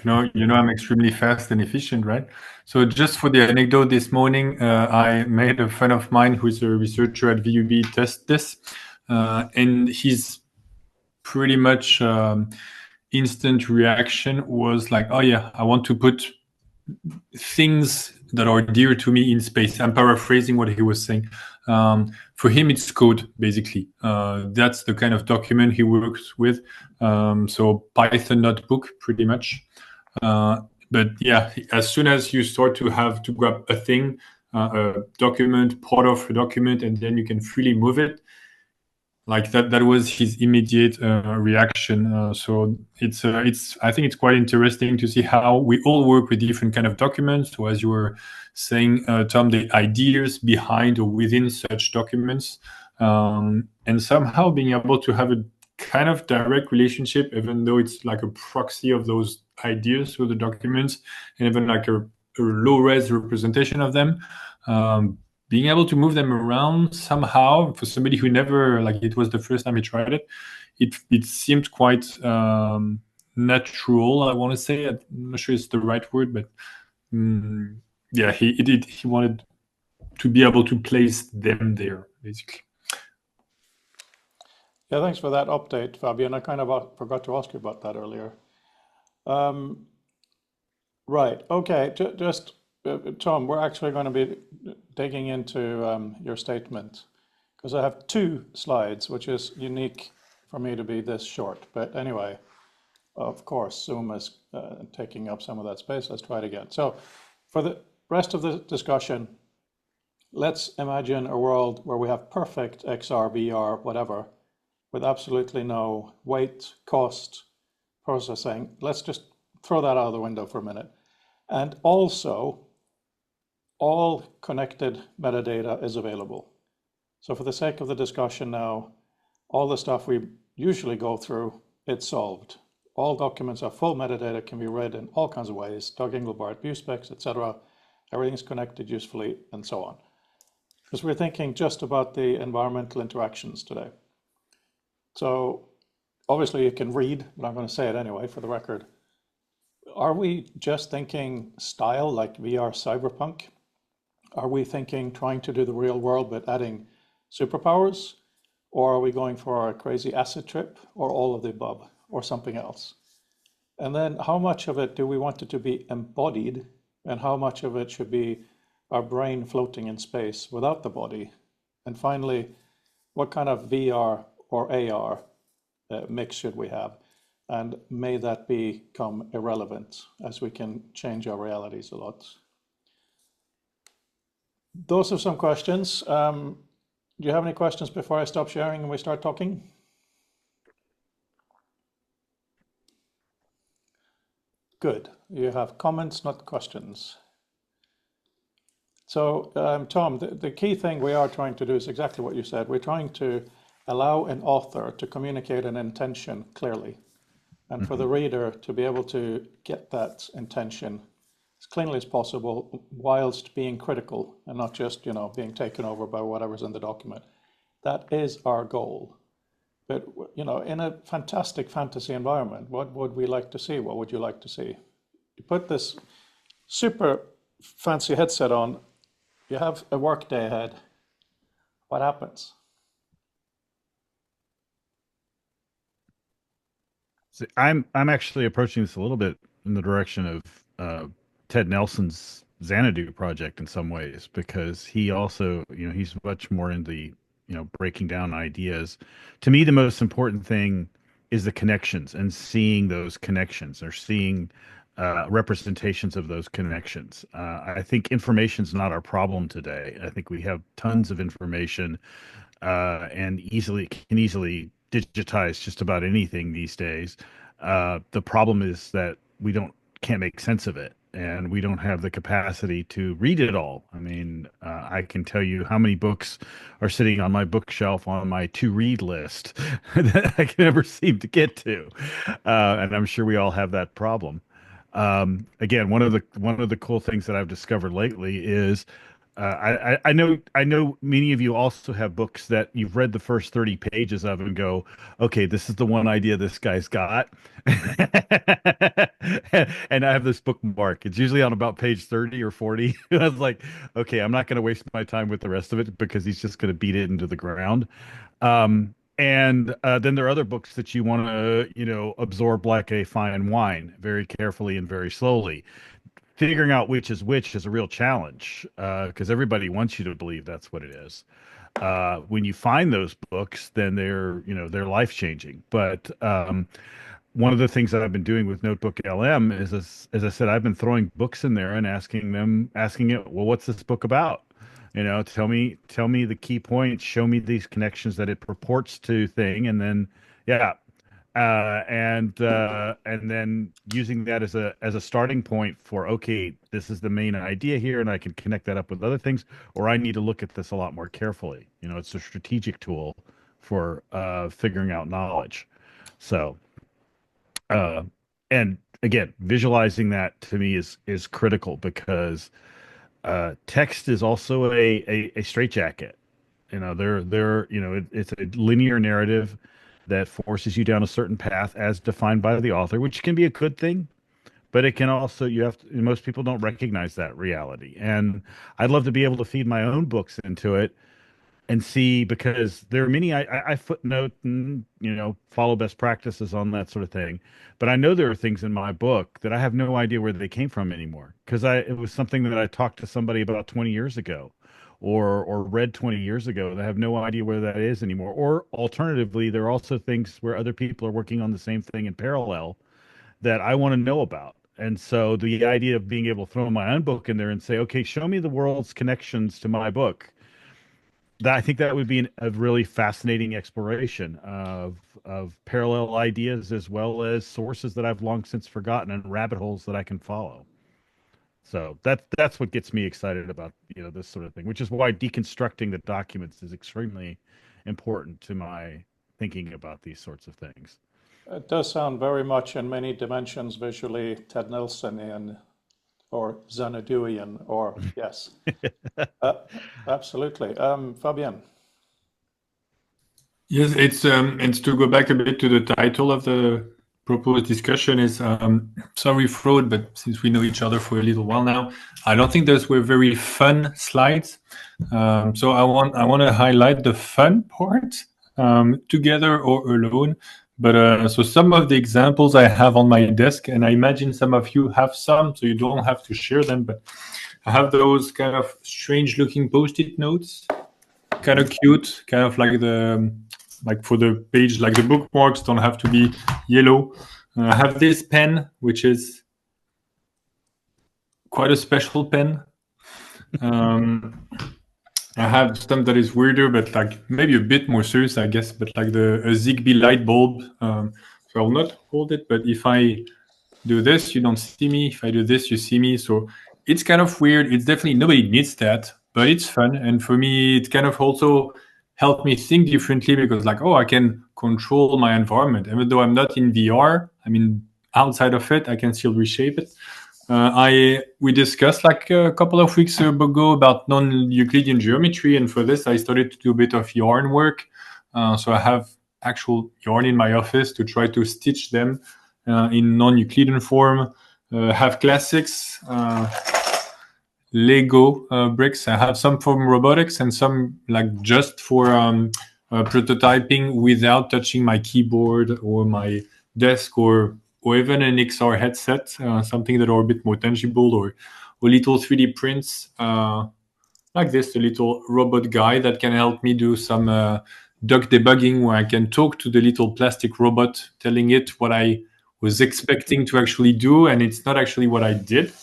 You know, I'm extremely fast and efficient, right? So just for the anecdote this morning, I made a friend of mine who's a researcher at VUB test this, and his pretty much instant reaction was like, oh yeah, I want to put things that are dear to me in space. I'm paraphrasing what he was saying. For him, it's code, basically. That's the kind of document he works with. So Python notebook, pretty much. But yeah, as soon as you start to have to grab a thing, a document, part of a document, and then you can freely move it, like that was his immediate reaction. So it's I think it's quite interesting to see how we all work with different kind of documents. So as you were saying, Tom, the ideas behind or within such documents, and somehow being able to have a kind of direct relationship, even though it's like a proxy of those ideas through the documents, and even like a low-res representation of them. Being able to move them around somehow, for somebody who never, like it was the first time he tried it, it seemed quite natural, I want to say. I'm not sure it's the right word, but yeah, he wanted to be able to place them there, basically. Yeah, thanks for that update, Fabien. I kind of forgot to ask you about that earlier. Right. Okay. Just Tom, we're actually going to be digging into your statement because I have two slides, which is unique for me to be this short. But anyway, of course, Zoom is taking up some of that space. Let's try it again. So for the rest of the discussion, let's imagine a world where we have perfect XR, VR, whatever, with absolutely no weight, cost, processing. Let's just throw that out of the window for a minute. And also, all connected metadata is available. So for the sake of the discussion now, all the stuff we usually go through, it's solved. All documents are full metadata, can be read in all kinds of ways, Doug Engelbart, view specs, etc. Everything's connected usefully, and so on. Because we're thinking just about the environmental interactions today. So obviously you can read, but I'm going to say it anyway for the record. Are we just thinking style like VR cyberpunk? Are we thinking trying to do the real world but adding superpowers? Or are we going for a crazy acid trip, or all of the above, or something else? And then how much of it do we want it to be embodied, and how much of it should be our brain floating in space without the body? And finally, what kind of VR or AR mix should we have? And may that become irrelevant as we can change our realities a lot. Those are some questions. Do you have any questions before I stop sharing and we start talking? Good. You have comments, not questions. So, Tom, the key thing we are trying to do is exactly what you said. We're trying to allow an author to communicate an intention clearly, and for the reader to be able to get that intention as cleanly as possible whilst being critical and not just, being taken over by whatever's in the document. That is our goal. But, in a fantastic fantasy environment, what would we like to see? What would you like to see? You put this super fancy headset on, you have a work day ahead. What happens? So I'm actually approaching this a little bit in the direction of Ted Nelson's Xanadu project in some ways, because he also, he's much more in the, breaking down ideas. To me, the most important thing is the connections and seeing those connections, or seeing representations of those connections. I think information's not our problem today. I think we have tons of information and can easily digitize just about anything these days. The problem is that we can't make sense of it, and we don't have the capacity to read it all. I mean, I can tell you how many books are sitting on my bookshelf on my to-read list that I can never seem to get to, and I'm sure we all have that problem. Again, one of the cool things that I've discovered lately is I know many of you also have books that you've read the first 30 pages of and go, okay, this is the one idea this guy's got. And I have this bookmark. It's usually on about page 30 or 40. And I was like, okay, I'm not going to waste my time with the rest of it because he's just going to beat it into the ground. And then there are other books that you want to, absorb like a fine wine, very carefully and very slowly. Figuring out which is a real challenge, because everybody wants you to believe that's what it is. When you find those books, then they're life changing. But one of the things that I've been doing with Notebook LM is, as I said, I've been throwing books in there and asking it, well, what's this book about? Tell me the key points, show me these connections that it purports to thing, and then and then using that as a starting point for, okay, this is the main idea here, and I can connect that up with other things, or I need to look at this a lot more carefully. It's a strategic tool for figuring out knowledge. So, and again, visualizing that to me is critical, because text is also a straitjacket. It's a linear narrative that forces you down a certain path as defined by the author, which can be a good thing, but it can also, most people don't recognize that reality. And I'd love to be able to feed my own books into it, and see, because there are many I footnote and follow best practices on that sort of thing, but I know there are things in my book that I have no idea where they came from anymore, because it was something that I talked to somebody about 20 years ago, or read 20 years ago, and I have no idea where that is anymore. Or alternatively, there are also things where other people are working on the same thing in parallel that I want to know about. And so the idea of being able to throw my own book in there and say, okay, show me the world's connections to my book, that I think that would be a really fascinating exploration of parallel ideas, as well as sources that I've long since forgotten, and rabbit holes that I can follow. So that's what gets me excited about this sort of thing, which is why deconstructing the documents is extremely important to my thinking about these sorts of things. It does sound very much in many dimensions visually Ted Nelsonian or Xanaduian, or yes. Absolutely. Fabien. Yes, it's to go back a bit to the title of the proposed discussion is sorry, Frode, but since we know each other for a little while now, I don't think those were very fun slides. So I want to highlight the fun part, together or alone. But so some of the examples I have on my desk, and I imagine some of you have some, so you don't have to share them, but I have those kind of strange looking post-it notes, kind of cute, kind of like for the page, like the bookmarks don't have to be yellow. I have this pen, which is quite a special pen. I have some that is weirder, but like maybe a bit more serious, I guess, but like a Zigbee light bulb. So I'll not hold it, but if I do this, you don't see me. If I do this, you see me. So it's kind of weird. It's definitely, nobody needs that, but it's fun. And for me, it kind of also helped me think differently, because like, oh, I can control my environment. Even though I'm not in VR, I mean, outside of it, I can still reshape it. We discussed like a couple of weeks ago about non-Euclidean geometry, and for this I started to do a bit of yarn work. So I have actual yarn in my office to try to stitch them in non-Euclidean form. Have classics, Lego bricks. I have some from robotics and some like just for prototyping without touching my keyboard or my desk, or even an XR headset, something that are a bit more tangible, or little 3D prints like this, a little robot guy that can help me do some duck debugging, where I can talk to the little plastic robot, telling it what I was expecting to actually do, and it's not actually what I did,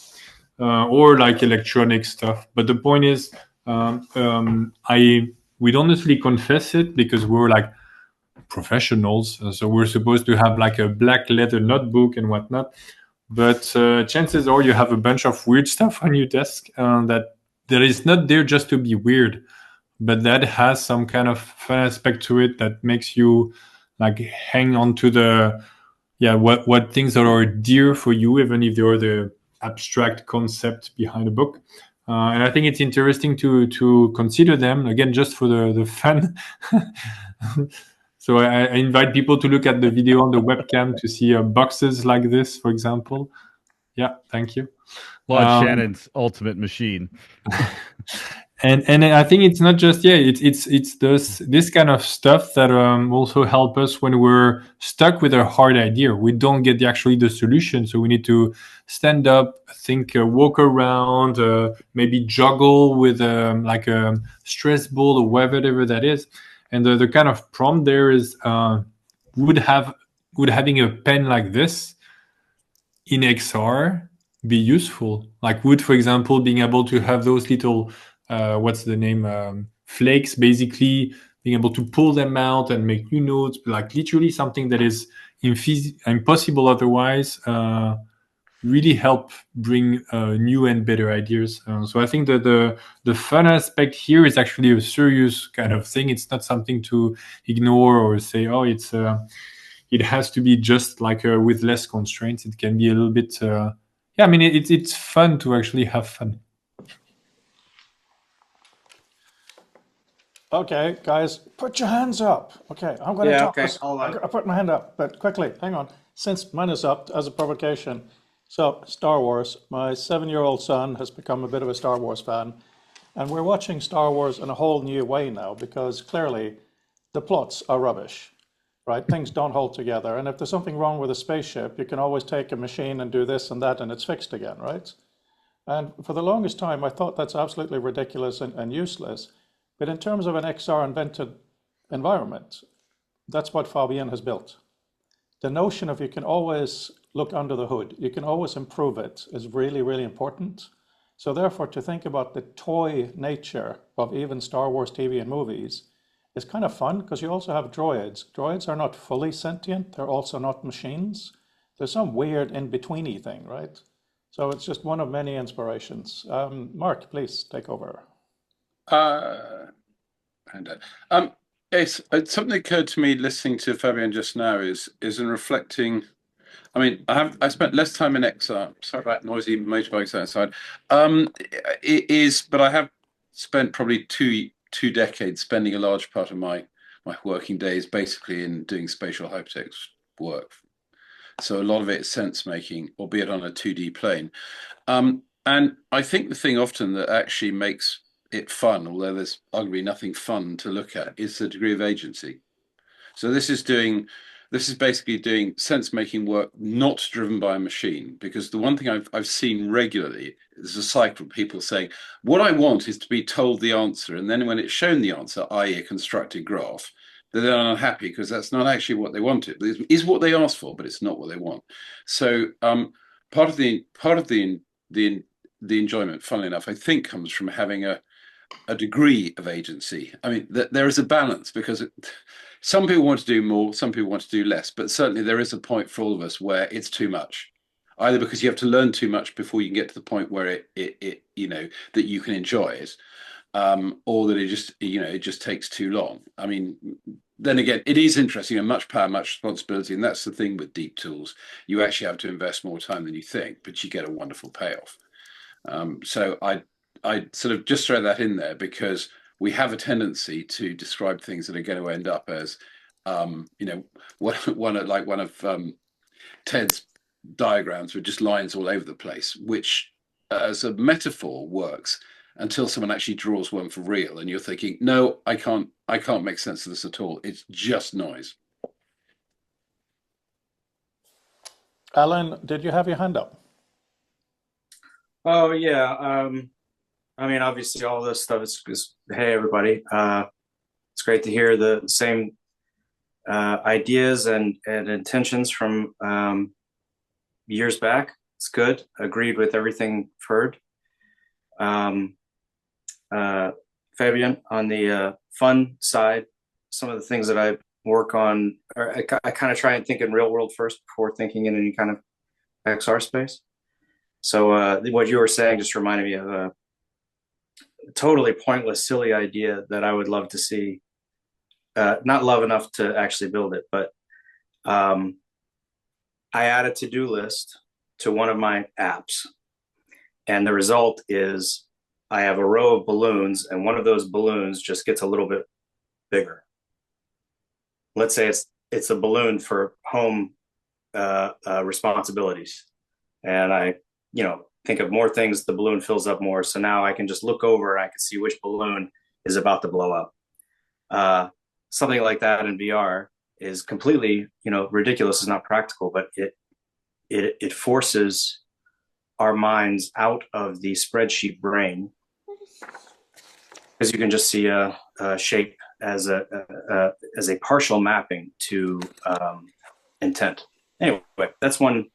or like electronic stuff. But the point is, we don't necessarily confess it because we're like professionals, so we're supposed to have like a black leather notebook and whatnot, but chances are you have a bunch of weird stuff on your desk that is not there just to be weird, but that has some kind of fun aspect to it that makes you like hang on to the what things that are dear for you, even if they are the abstract concept behind a book. And I think it's interesting to consider them again just for the fun. So I invite people to look at the video on the webcam to see boxes like this, for example. Yeah, thank you. Claude Shannon's ultimate machine. And I think it's not just it's this kind of stuff that also help us when we're stuck with a hard idea. We don't get actually the solution, so we need to stand up, think, walk around, maybe juggle with like a stress ball or whatever that is. And the kind of prompt there is would having a pen like this in XR be useful? Like would, for example, being able to have those little what's the name, flakes, basically being able to pull them out and make new notes, like literally something that is impossible otherwise, really help bring new and better ideas. So I think that the fun aspect here is actually a serious kind of thing. It's not something to ignore or say, oh, it has to be just like with less constraints. It can be a little bit, I mean, it's fun to actually have fun. Okay, guys, put your hands up. Okay, I'm going to talk. Okay, I put my hand up, but quickly, hang on. Since mine is up as a provocation. So, Star Wars. My 7-year-old son has become a bit of a Star Wars fan. And we're watching Star Wars in a whole new way now because clearly the plots are rubbish, right? Things don't hold together. And if there's something wrong with a spaceship, you can always take a machine and do this and that and it's fixed again, right? And for the longest time, I thought that's absolutely ridiculous and useless. But in terms of an XR invented environment, that's what Fabien has built. The notion of you can always look under the hood, you can always improve it is really, really important. So therefore, to think about the toy nature of even Star Wars TV and movies is kind of fun because you also have droids. Droids are not fully sentient, they're also not machines. There's some weird in-betweeny thing, right? So it's just one of many inspirations. Mark, please take over. It's something that occurred to me listening to Fabien just now is in reflecting. I mean, I spent less time in XR. Sorry about noisy motorbikes outside. But I have spent probably two decades spending a large part of my working days basically in doing spatial hypertext work. So a lot of it is sense making, albeit on a 2D plane. And I think the thing often that actually makes it fun, although there's arguably nothing fun to look at, is the degree of agency. So this is basically doing sense making work not driven by a machine, because the one thing I've seen regularly is a cycle of people saying, what I want is to be told the answer, and then when it's shown the answer, i.e. a constructed graph, they're unhappy because that's not actually what they wanted. It is what they asked for, but it's not what they want. So part of the enjoyment, funnily enough, I think comes from having a degree of agency. I mean, there is a balance because some people want to do more, some people want to do less, but certainly there is a point for all of us where it's too much. Either because you have to learn too much before you can get to the point where it that you can enjoy it, or that it just takes too long. I mean, then again, it is interesting and much power, much responsibility, and that's the thing with deep tools. You actually have to invest more time than you think, but you get a wonderful payoff. So I sort of just throw that in there because we have a tendency to describe things that are going to end up as, one of Ted's diagrams with just lines all over the place, which as a metaphor works until someone actually draws one for real, and you're thinking, no, I can't make sense of this at all. It's just noise. Alan, did you have your hand up? Oh yeah. I mean, obviously, all this stuff is hey everybody. It's great to hear the same ideas and intentions from years back. It's good. Agreed with everything Frode. Fabien, on the fun side, some of the things that I work on, or I kind of try and think in real world first before thinking in any kind of XR space. So what you were saying just reminded me of a totally pointless, silly idea that I would love to see. Not love enough to actually build it, but I add a to-do list to one of my apps. And the result is I have a row of balloons, and one of those balloons just gets a little bit bigger. Let's say it's a balloon for home responsibilities. And I, think of more things, the balloon fills up more. So now I can just look over and I can see which balloon is about to blow up. Something like that in VR is completely, ridiculous. It's not practical, but it forces our minds out of the spreadsheet brain, because you can just see a shape as a partial mapping to intent. Anyway, that's one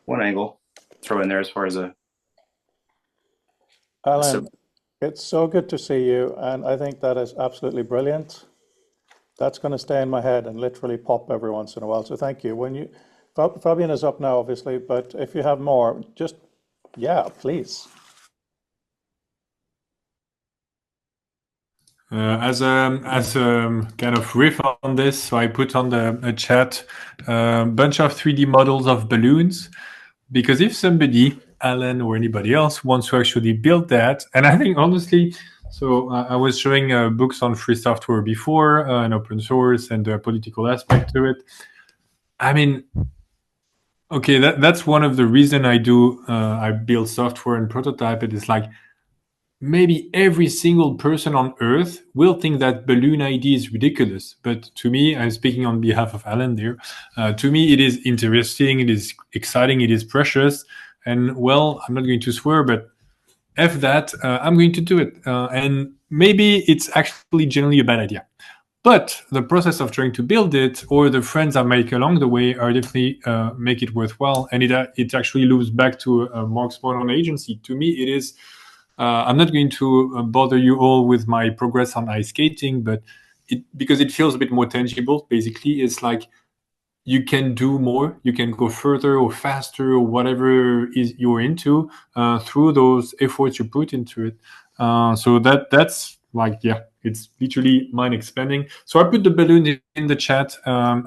angle throw in there as far as Alan, it's so good to see you, and I think that is absolutely brilliant. That's going to stay in my head and literally pop every once in a while. So thank you. Fabien is up now, obviously, but if you have more, just please. As a kind of riff on this, so I put on the chat a bunch of 3D models of balloons, because if somebody, Alan or anybody else, wants to actually build that, and I think honestly, so I was showing books on free software before and open source and the political aspect to it. I mean, okay, that's one of the reason I build software and prototype it. Is like, maybe every single person on Earth will think that balloon idea is ridiculous. But to me, I'm speaking on behalf of Alan there, to me it is interesting, it is exciting, it is precious. And well, I'm not going to swear, but F that, I'm going to do it. And maybe it's actually generally a bad idea. But the process of trying to build it, or the friends I make along the way, are definitely make it worthwhile. And it actually loops back to Mark's point on agency. To me, it is. I'm not going to bother you all with my progress on ice skating, but because it feels a bit more tangible. Basically, it's like you can do more, you can go further or faster or whatever is you're into through those efforts you put into it. So that's like, yeah, it's literally mind expanding. So I put the balloon in the chat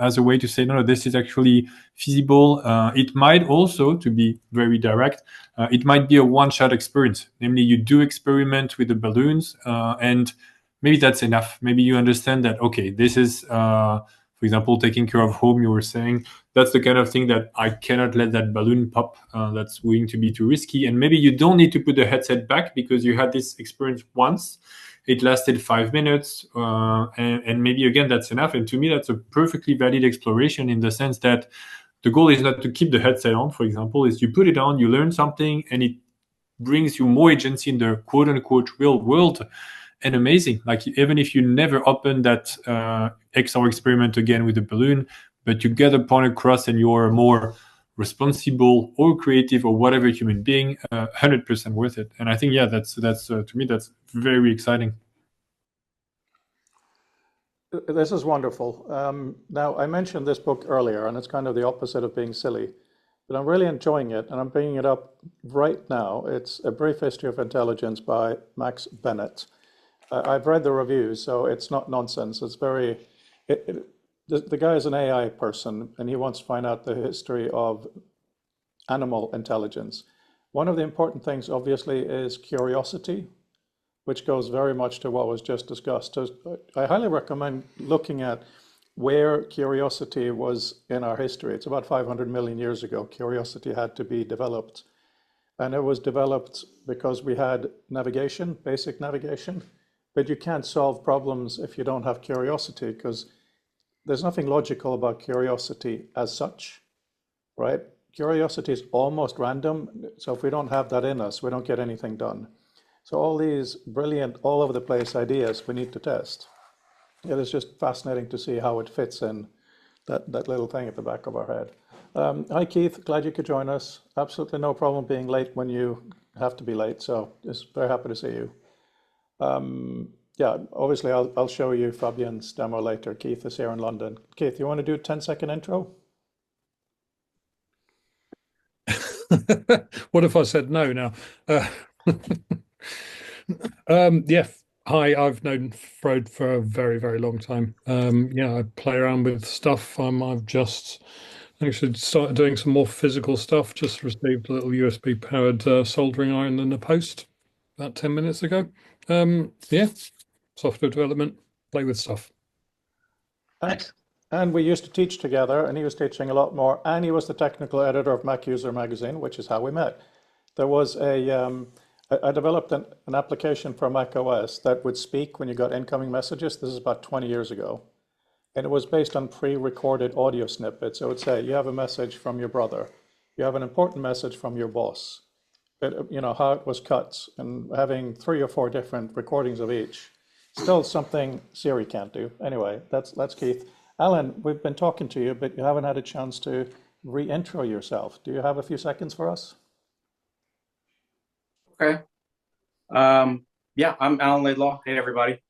as a way to say, no, this is actually feasible. It might also, to be very direct, it might be a one-shot experience. Namely, you do experiment with the balloons and maybe that's enough. Maybe you understand that, okay, this is, for example, taking care of home, you were saying, that's the kind of thing that I cannot let that balloon pop. That's going to be too risky. And maybe you don't need to put the headset back because you had this experience once. It lasted 5 minutes. And maybe, again, that's enough. And to me, that's a perfectly valid exploration in the sense that the goal is not to keep the headset on, for example, is you put it on, you learn something, and it brings you more agency in the quote-unquote real world. And amazing, like even if you never open that XR experiment again with the balloon, but you get a point across and you're a more responsible or creative or whatever human being, 100% worth it. And I think, yeah, that's to me, that's very exciting. This is wonderful. Now, I mentioned this book earlier, and it's kind of the opposite of being silly, but I'm really enjoying it, and I'm bringing it up right now. It's A Brief History of Intelligence by Max Bennett. I've read the reviews, so it's not nonsense. It's very, the guy is an AI person, and he wants to find out the history of animal intelligence. One of the important things, obviously, is curiosity, which goes very much to what was just discussed. I highly recommend looking at where curiosity was in our history. It's about 500 million years ago, curiosity had to be developed. And it was developed because we had navigation, basic navigation. But you can't solve problems if you don't have curiosity, because there's nothing logical about curiosity as such, right? Curiosity is almost random. So if we don't have that in us, we don't get anything done. So all these brilliant, all over the place ideas we need to test. It is just fascinating to see how it fits in that little thing at the back of our head. Hi, Keith. Glad you could join us. Absolutely no problem being late when you have to be late. So just very happy to see you. Yeah, obviously I'll show you Fabien's demo later. Keith is here in London. Keith, you want to do a 10-second intro? What if I said no now? Yeah. Hi, I've known Frode for a very, very long time. Yeah, I play around with stuff. I've just actually started doing some more physical stuff. Just received a little USB powered soldering iron in the post about 10 minutes ago. Yeah, software development, play with stuff. Nice. And we used to teach together, and he was teaching a lot more, and he was the technical editor of Mac User magazine, which is how we met. There was I developed an application for Mac OS that would speak when you got incoming messages. This is about 20 years ago. And it was based on pre-recorded audio snippets. It would say, you have a message from your brother. You have an important message from your boss. You know, how it was cut, and having 3 or 4 different recordings of each. Still something Siri can't do. Anyway, that's Keith. Alan, we've been talking to you, but you haven't had a chance to re-intro yourself. Do you have a few seconds for us? Okay. Yeah, I'm Alan Laidlaw. Hey, everybody.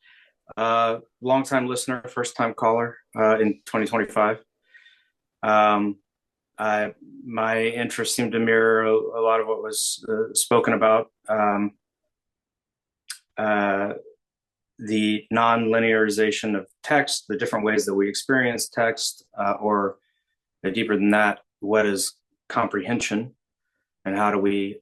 Long-time listener, first-time caller in 2025. My interests seem to mirror a lot of what was spoken about. The non-linearization of text, the different ways that we experience text, or deeper than that, what is comprehension, and how do we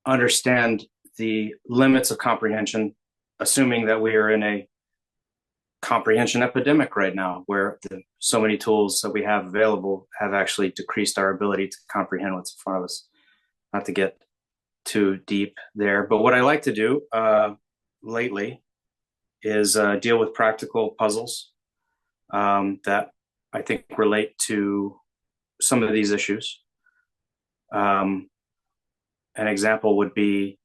understand the limits of comprehension, assuming that we are in a comprehension epidemic right now, where so many tools that we have available have actually decreased our ability to comprehend what's in front of us. Not to get too deep there. But what I like to do lately is deal with practical puzzles that I think relate to some of these issues. An example would be,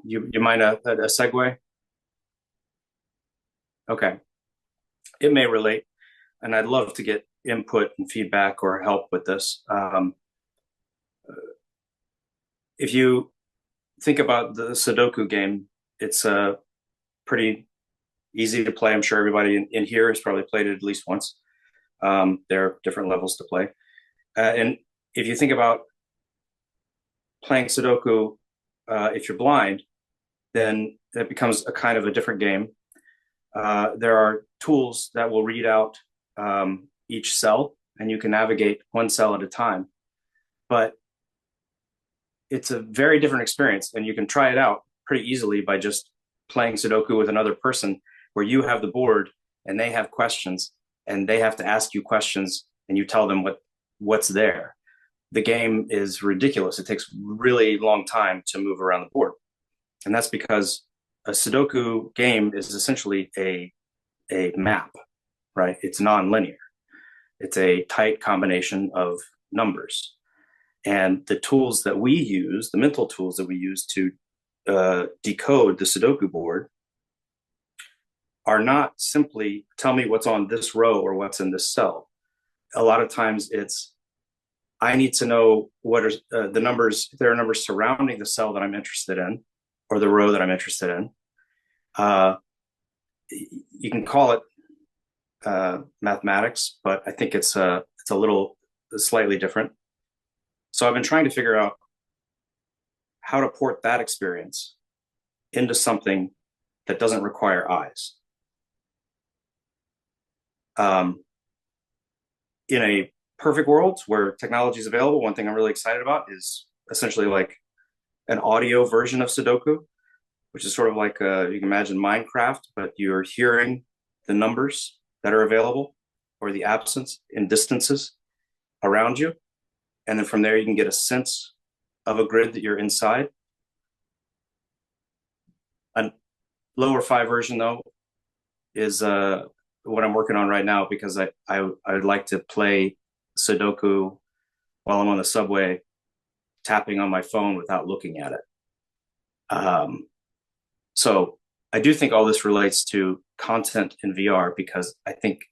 you mind a segue? Okay. It may relate, and I'd love to get input and feedback or help with this. If you think about the Sudoku game, it's pretty easy to play. I'm sure everybody in here has probably played it at least once. There are different levels to play. And if you think about playing Sudoku, if you're blind, then it becomes a kind of a different game. There are tools that will read out each cell, and you can navigate one cell at a time. But it's a very different experience, and you can try it out pretty easily by just playing Sudoku with another person, where you have the board and they have questions, and they have to ask you questions, and you tell them what's there. The game is ridiculous. It takes really long time to move around the board, and that's because a Sudoku game is essentially a map, right? It's non-linear. It's a tight combination of numbers. And the tools that we use, the mental tools that we use to decode the Sudoku board, are not simply tell me what's on this row or what's in this cell. A lot of times it's, I need to know what are the numbers, if there are numbers surrounding the cell that I'm interested in, or the row that I'm interested in. You can call it mathematics, but I think it's a little slightly different. So I've been trying to figure out how to port that experience into something that doesn't require eyes. In a perfect world where technology is available, one thing I'm really excited about is essentially like an audio version of Sudoku, which is sort of like you can imagine Minecraft, but you're hearing the numbers that are available or the absence in distances around you. And then from there, you can get a sense of a grid that you're inside. A lower 5 version, though, is what I'm working on right now, because I would like to play Sudoku while I'm on the subway, tapping on my phone without looking at it. So I do think all this relates to content in VR, because I think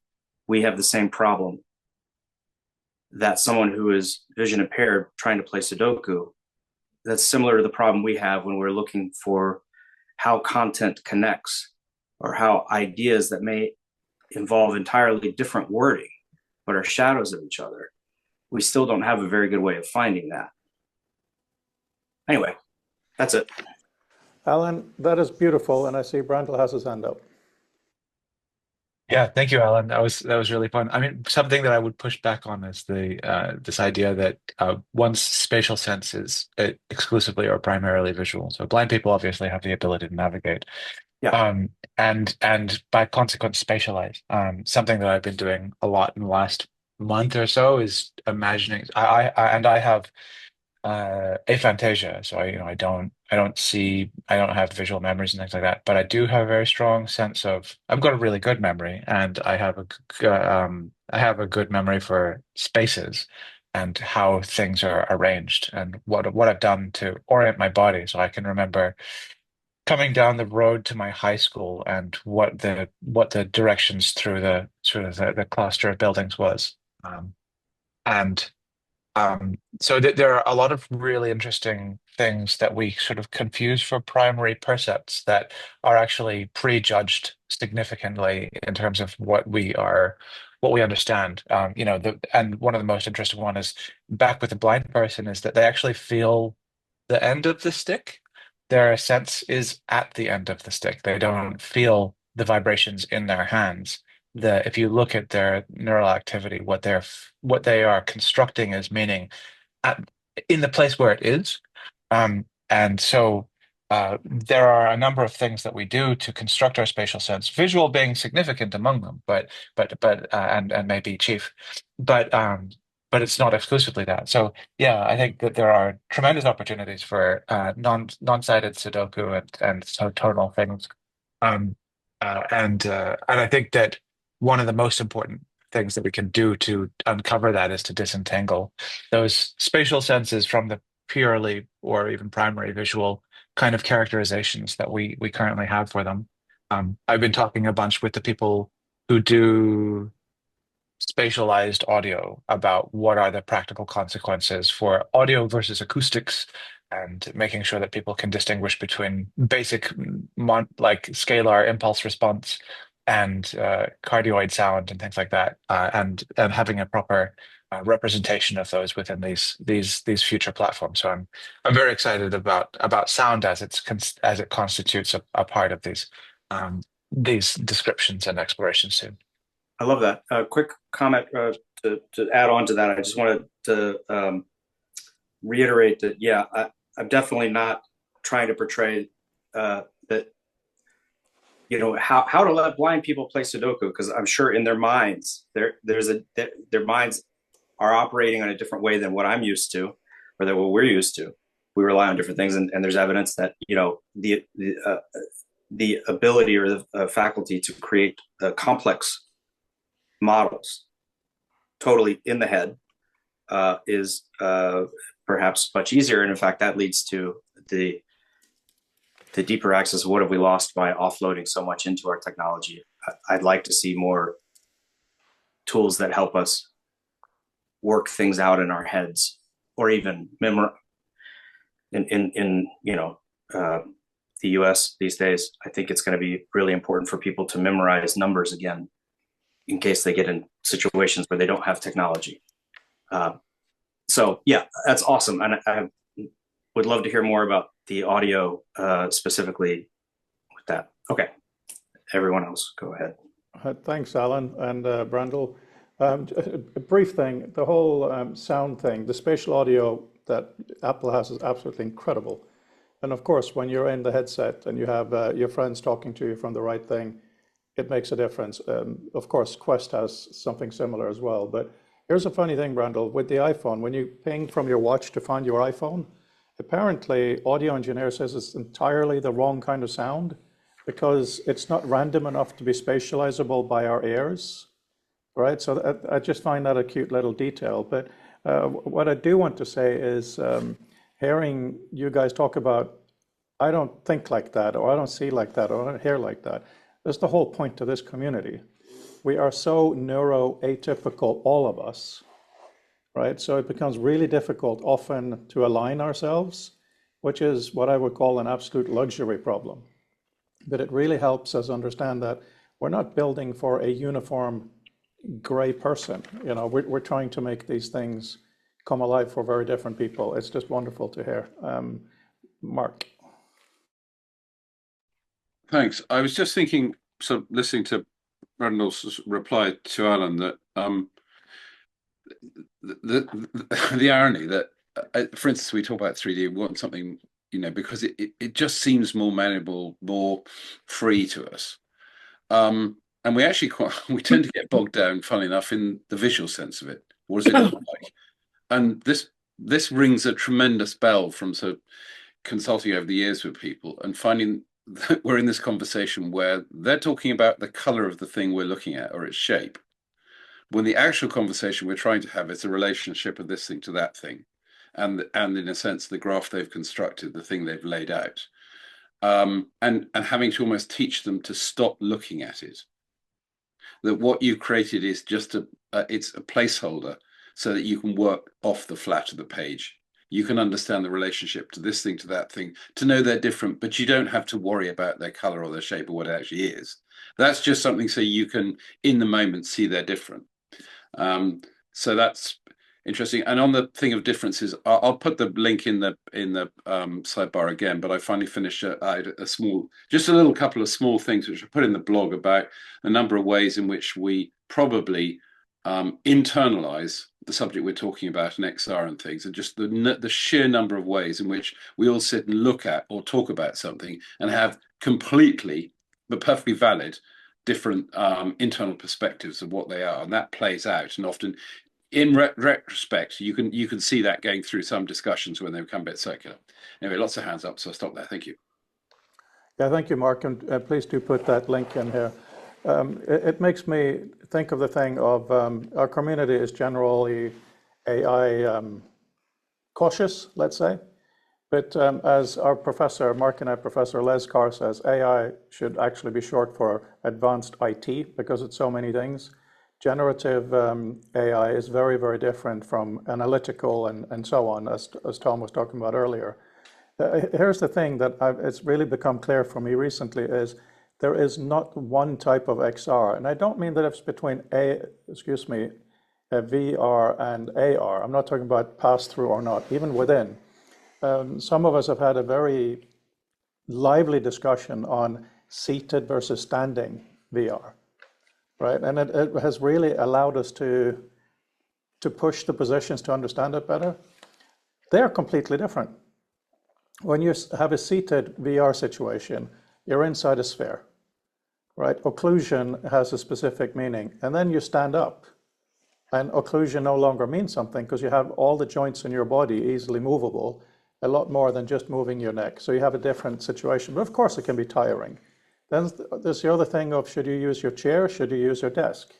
we have the same problem that someone who is vision impaired trying to play Sudoku, that's similar to the problem we have when we're looking for how content connects, or how ideas that may involve entirely different wording but are shadows of each other. We still don't have a very good way of finding that. Anyway, that's it. Alan, that is beautiful, and I see Brandel has his hand up. Yeah, thank you, Alan. That was really fun. I mean, something that I would push back on is the this idea that one's spatial sense is exclusively or primarily visual. So blind people obviously have the ability to navigate, Yeah. and by consequence spatialize. Something that I've been doing a lot in the last month or so is imagining. I have aphantasia, so I don't have visual memories and things like that, but I do have a very strong sense of, I've got a really good memory, and I have a good memory for spaces and how things are arranged, and what I've done to orient my body, so I can remember coming down the road to my high school and what the directions through the sort of the cluster of buildings was. And so there are a lot of really interesting things that we sort of confuse for primary percepts that are actually prejudged significantly in terms of what we understand. And one of the most interesting one is back with the blind person is that they actually feel the end of the stick. Their sense is at the end of the stick. They don't feel the vibrations in their hands. If you look at their neural activity, what they are constructing as meaning in the place where it is. And so there are a number of things that we do to construct our spatial sense, visual being significant among them, but and maybe chief. But but it's not exclusively that. So yeah, I think that there are tremendous opportunities for non-sided Sudoku and so tonal things. And I think that one of the most important things that we can do to uncover that is to disentangle those spatial senses from the purely or even primary visual kind of characterizations that we currently have for them. I've been talking a bunch with the people who do spatialized audio about what are the practical consequences for audio versus acoustics, and making sure that people can distinguish between basic like scalar impulse response and cardioid sound and things like that, and having a proper representation of those within these future platforms. So I'm very excited about sound as it constitutes a part of these descriptions and explorations too. I love that. Quick comment to add on to that. I just wanted to reiterate that, yeah, I'm definitely not trying to portray that, you know, how to let blind people play Sudoku, because I'm sure in their minds, their minds are operating in a different way than what I'm used to, or that what we're used to. We rely on different things, and there's evidence that, you know, the ability or the faculty to create complex models totally in the head is perhaps much easier. And in fact, that leads to the deeper access of what have we lost by offloading so much into our technology. I'd like to see more tools that help us work things out in our heads, or even in you know, the US these days. I think it's going to be really important for people to memorize numbers again, in case they get in situations where they don't have technology. So yeah, that's awesome. And I would love to hear more about the audio specifically with that. Okay, everyone else, go ahead. Thanks, Alan and Brandel. A brief thing, the whole sound thing, the spatial audio that Apple has is absolutely incredible. And of course, when you're in the headset and you have your friends talking to you from the right thing, it makes a difference. Of course, Quest has something similar as well. But here's a funny thing, Brandel, with the iPhone, when you ping from your watch to find your iPhone, apparently audio engineer says it's entirely the wrong kind of sound, because it's not random enough to be spatializable by our ears, right? So I just find that a cute little detail. But what I do want to say is, hearing you guys talk about, I don't think like that, or I don't see like that, or I don't hear like that. That's the whole point of this community. We are so neuroatypical, all of us, right? So it becomes really difficult often to align ourselves, which is what I would call an absolute luxury problem. But it really helps us understand that we're not building for a uniform gray person. You know, we're trying to make these things come alive for very different people. It's just wonderful to hear. Mark. Thanks. I was just thinking, so listening to Brandel's reply to Alan, that the irony that, for instance, we talk about 3D, we want something, you know, because it just seems more manageable, more free to us. And we actually we tend to get bogged down, funnily enough, in the visual sense of it. What does it look like? And this rings a tremendous bell from sort of consulting over the years with people and finding that we're in this conversation where they're talking about the color of the thing we're looking at or its shape, when the actual conversation we're trying to have is the relationship of this thing to that thing, and in a sense the graph they've constructed, the thing they've laid out, and having to almost teach them to stop looking at it. That what you've created is just it's a placeholder so that you can work off the flat of the page. You can understand the relationship to this thing, to that thing, to know they're different, but you don't have to worry about their color or their shape or what it actually is. That's just something so you can, in the moment, see they're different. So that's interesting. And on the thing of differences, I'll put the link in the sidebar again, but I finally finished a small, just a little couple of small things which I put in the blog about a number of ways in which we probably internalize the subject we're talking about in XR and things, and just the sheer number of ways in which we all sit and look at or talk about something and have completely but perfectly valid different internal perspectives of what they are, and that plays out. And often in retrospect, you can see that going through some discussions when they become a bit circular. Anyway, lots of hands up, so I'll stop there. Thank you. Yeah, thank you, Mark, and please do put that link in here. It makes me think of the thing of our community is generally AI cautious, let's say. But as our professor, Mark and I, Professor Les Carr says, AI should actually be short for advanced IT because it's so many things. Generative AI is very, very different from analytical and so on, as Tom was talking about earlier. Here's the thing that it's really become clear for me recently is there is not one type of XR. And I don't mean that it's between VR and AR. I'm not talking about pass-through or not, even within. Some of us have had a very lively discussion on seated versus standing VR, right? And it has really allowed us to push the positions to understand it better. They are completely different. When you have a seated VR situation, you're inside a sphere, right? Occlusion has a specific meaning. And then you stand up, and occlusion no longer means something because you have all the joints in your body easily movable, a lot more than just moving your neck. So you have a different situation. But of course, it can be tiring. Then there's the other thing of should you use your chair, should you use your desk?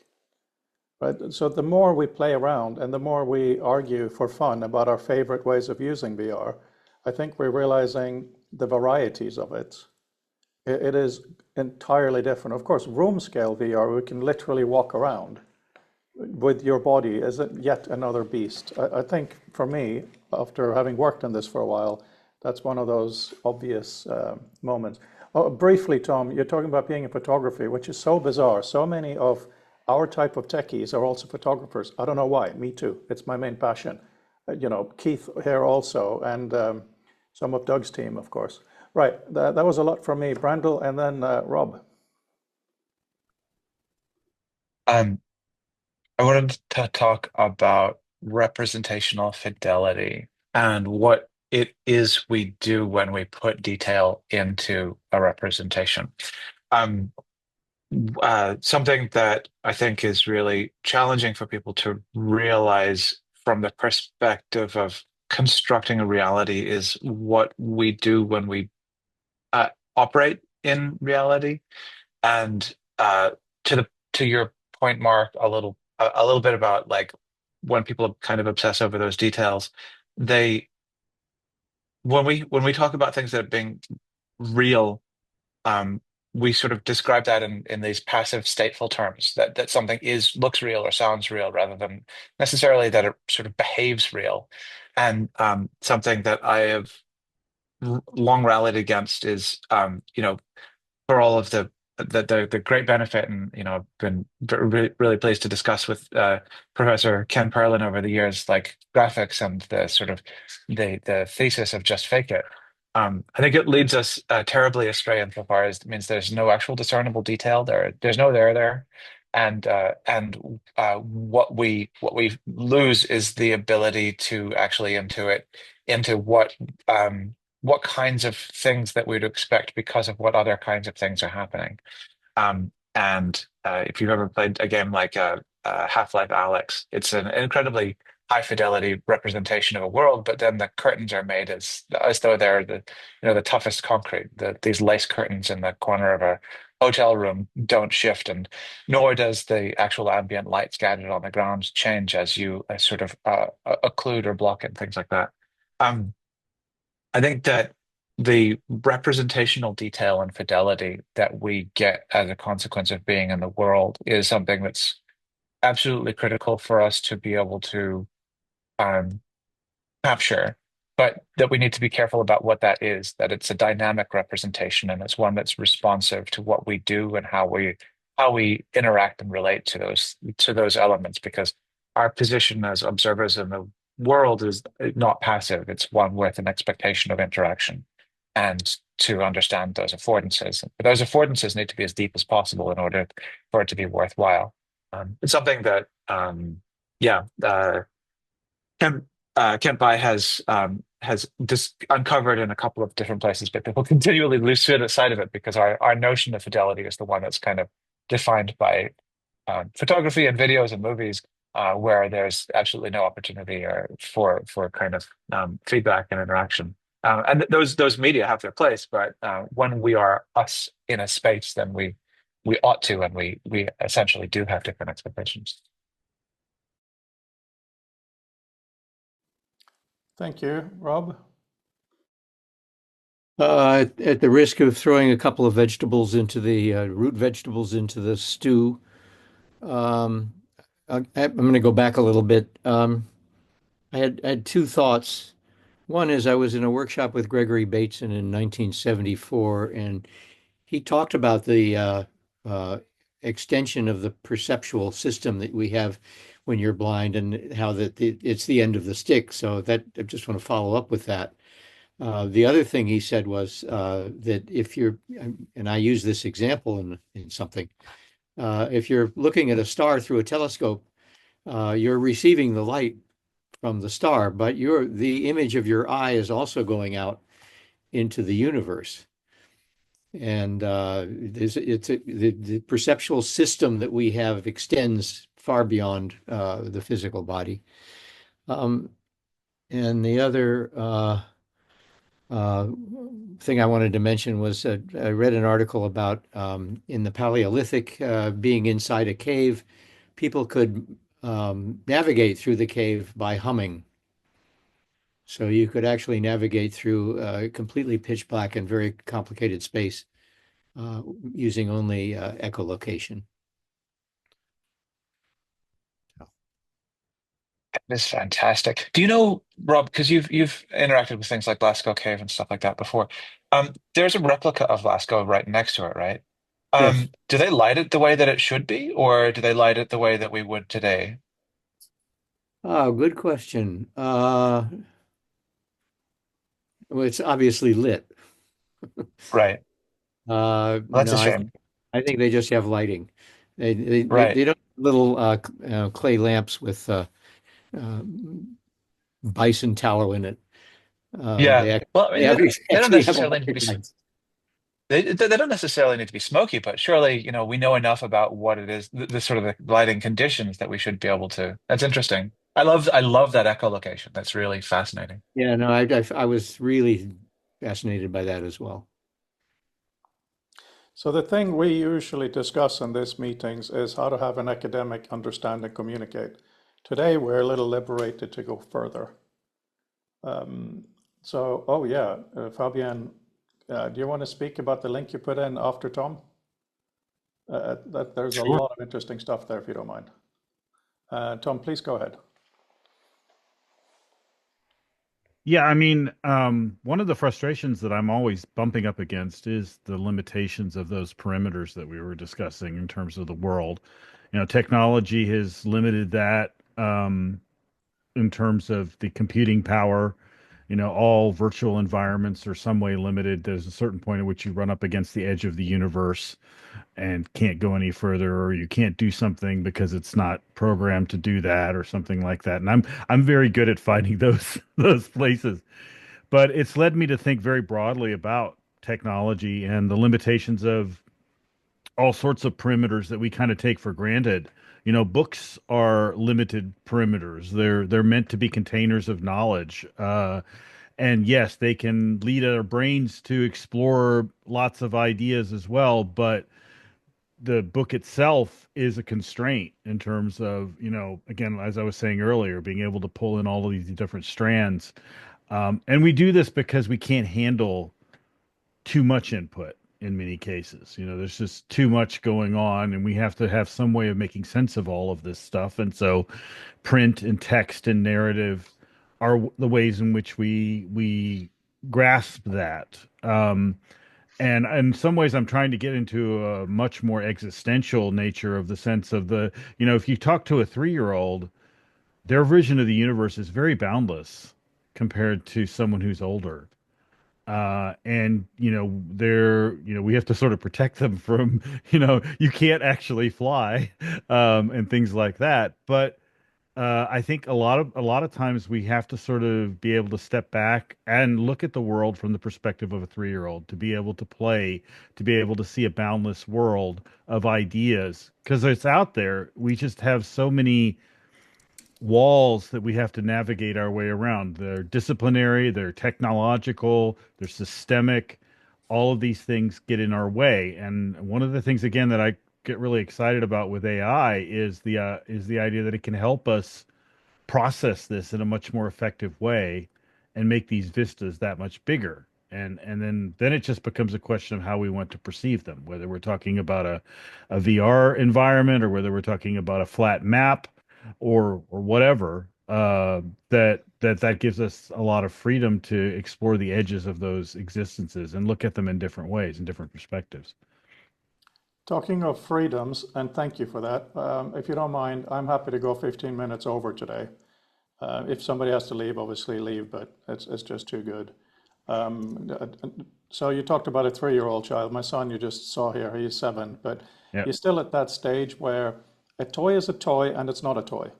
Right? So the more we play around and the more we argue for fun about our favorite ways of using VR, I think we're realizing the varieties of it. It is entirely different. Of course, room scale VR, we can literally walk around with your body is yet another beast. I think for me, after having worked on this for a while, that's one of those obvious moments. Oh, briefly, Tom, you're talking about being in photography, which is so bizarre. So many of our type of techies are also photographers. I don't know why. Me too. It's my main passion. Keith here also, and some of Doug's team, of course. Right, that was a lot from me. Brandel, and then Rob. I wanted to talk about representational fidelity and what it is we do when we put detail into a representation. Something that I think is really challenging for people to realize from the perspective of constructing a reality is what we do when we operate in reality. And to your point, Mark, a little bit about like when people kind of obsess over those details, when we talk about things that are being real, we sort of describe that in these passive stateful terms that something looks real or sounds real rather than necessarily that it sort of behaves real. And something that I have long rallied against is for all of the great benefit, and I've been really pleased to discuss with Professor Ken Perlin over the years, like graphics and the sort of the thesis of just fake it. I think it leads us terribly astray insofar as it means there's no actual discernible detail there. There's no there, and what we lose is the ability to actually intuit into what kinds of things that we'd expect because of what other kinds of things are happening. And if you've ever played a game like Half-Life Alyx, it's an incredibly high fidelity representation of a world, but then the curtains are made as though they're the toughest concrete. These lace curtains in the corner of a hotel room don't shift, and nor does the actual ambient light scattered on the ground change as you sort of occlude or block it and things like that. I think that the representational detail and fidelity that we get as a consequence of being in the world is something that's absolutely critical for us to be able to capture, but that we need to be careful about what that is, that it's a dynamic representation and it's one that's responsive to what we do and how we interact and relate to those elements, because our position as observers in the world is not passive. It's one with an expectation of interaction and to understand those affordances. But those affordances need to be as deep as possible in order for it to be worthwhile. It's something that, Kent Bai has uncovered in a couple of different places, but people continually lose sight of it because our notion of fidelity is the one that's kind of defined by photography and videos and movies. where there's absolutely no opportunity for kind of feedback and interaction. And those media have their place, but when we are us in a space, then we ought to, and we essentially do have different expectations. Thank you, Rob. At the risk of throwing a couple of vegetables into the root vegetables into the stew, I'm going to go back a little bit. I had two thoughts. One is I was in a workshop with Gregory Bateson in 1974, and he talked about the extension of the perceptual system that we have when you're blind, and how that it's the end of the stick. So that I just want to follow up with that. The other thing he said was that if you're, and I use this example in something, if you're looking at a star through a telescope, you're receiving the light from the star, but the image of your eye is also going out into the universe. And the perceptual system that we have extends far beyond the physical body. And the other thing I wanted to mention was I read an article about in the Paleolithic being inside a cave, people could navigate through the cave by humming. So you could actually navigate through completely pitch black and very complicated space using only echolocation. That is fantastic. Do you know, Rob, because you've interacted with things like Lascaux Cave and stuff like that before. There's a replica of Lascaux right next to it, right? Yes. Do they light it the way that it should be, or do they light it the way that we would today? Oh, good question. Well, it's obviously lit. Right. Well, that's No, a shame. I think they just have lighting. Right. They don't have little clay lamps with bison tallow in it. Yeah. Well, I They mean, they don't actually have necessarily need to be electric lights. they don't necessarily need to be smoky, but surely, we know enough about what it is, the sort of the lighting conditions that we should be able to. That's interesting. I love that echolocation. That's really fascinating. Yeah, no, I was really fascinated by that as well. So the thing we usually discuss in these meetings is how to have an academic understand and communicate. Today, we're a little liberated to go further. Oh yeah, Fabien, do you want to speak about the link you put in after Tom? There's a Sure. lot of interesting stuff there, if you don't mind. Tom, please go ahead. Yeah, I mean, one of the frustrations that I'm always bumping up against is the limitations of those perimeters that we were discussing in terms of the world. Technology has limited that in terms of the computing power. All virtual environments are some way limited. There's a certain point at which you run up against the edge of the universe and can't go any further, or you can't do something because it's not programmed to do that, or something like that. And I'm very good at finding those places, but it's led me to think very broadly about technology and the limitations of all sorts of perimeters that we kind of take for granted. Books are limited perimeters. They're meant to be containers of knowledge. And yes, they can lead our brains to explore lots of ideas as well, but the book itself is a constraint in terms of, again, as I was saying earlier, being able to pull in all of these different strands. And we do this because we can't handle too much input in many cases. There's just too much going on, and we have to have some way of making sense of all of this stuff. And so print and text and narrative are the ways in which we grasp that. And in some ways, I'm trying to get into a much more existential nature of the sense of if you talk to a 3-year-old, their vision of the universe is very boundless compared to someone who's older. And we have to sort of protect them from, you can't actually fly, and things like that. But I think a lot of times we have to sort of be able to step back and look at the world from the perspective of a 3-year-old, to be able to play, to be able to see a boundless world of ideas, because it's out there. We just have so many walls that we have to navigate our way around. They're disciplinary, they're technological, they're systemic. All of these things get in our way. And one of the things, again, that I get really excited about with AI is the idea that it can help us process this in a much more effective way and make these vistas that much bigger. And then it just becomes a question of how we want to perceive them, whether we're talking about a VR environment or whether we're talking about a flat map or whatever. That gives us a lot of freedom to explore the edges of those existences and look at them in different ways, in different perspectives. Talking of freedoms, and thank you for that. If you don't mind, I'm happy to go 15 minutes over today. If somebody has to leave, obviously leave, but it's just too good. So you talked about a 3-year-old child. My son you just saw here, he's 7, but Yeah. he's still at that stage where a toy is a toy and it's not a toy.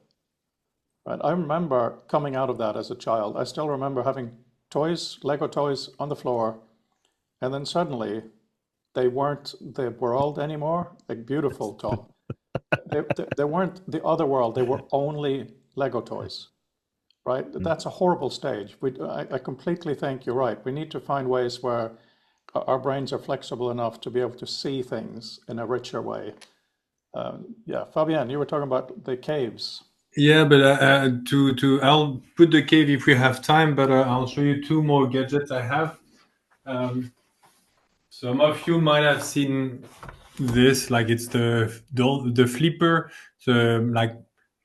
Right? I remember coming out of that as a child. I still remember having toys, Lego toys on the floor, and then suddenly they weren't the world anymore. Like beautiful, Tom. They weren't the other world. They were only Lego toys, right? That's a horrible stage. I completely think you're right. We need to find ways where our brains are flexible enough to be able to see things in a richer way. Yeah, Fabien, you were talking about the caves. Yeah, but I'll put the cave if we have time, but I'll show you 2 more gadgets I have. Some of you might have seen this, like it's the flipper, the like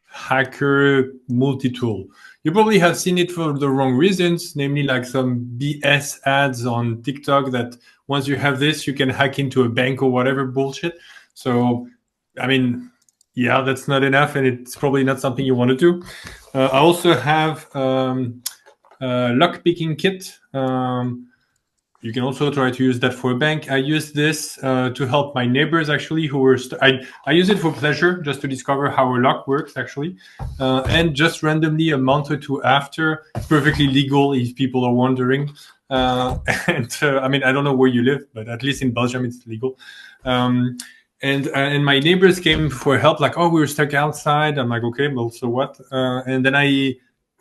hacker multi-tool. You probably have seen it for the wrong reasons, namely like some BS ads on TikTok that once you have this, you can hack into a bank or whatever bullshit. So, I mean, yeah, that's not enough, and it's probably not something you want to do. I also have a lock-picking kit. You can also try to use that for a bank. I use this to help my neighbors, actually, who were... I use it for pleasure, just to discover how a lock works, actually. And just randomly, a month or 2 after, it's perfectly legal if people are wondering. I mean, I don't know where you live, but at least in Belgium, it's legal. And my neighbors came for help, like, oh, we were stuck outside. I'm like, okay, well, so what? And then I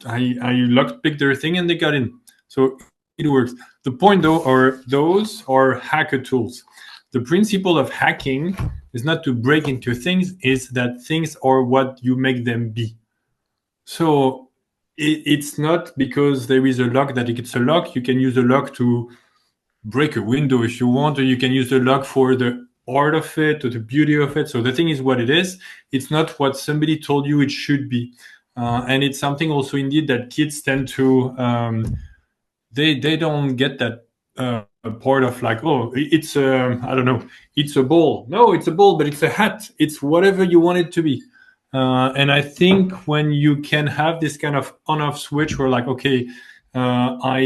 lockpicked their thing and they got in. So it works. The point, though, those are hacker tools. The principle of hacking is not to break into things, is that things are what you make them be. So it's not because there is a lock that it's a lock. You can use a lock to break a window if you want, or you can use the lock for the art of it or the beauty of it. So the thing is what it is. It's not what somebody told you it should be. And it's something also indeed that kids tend to... They don't get that part of like, oh, it's I don't know, it's a ball. No, it's a ball, but it's a hat. It's whatever you want it to be. And I think when you can have this kind of on-off switch where like, okay, I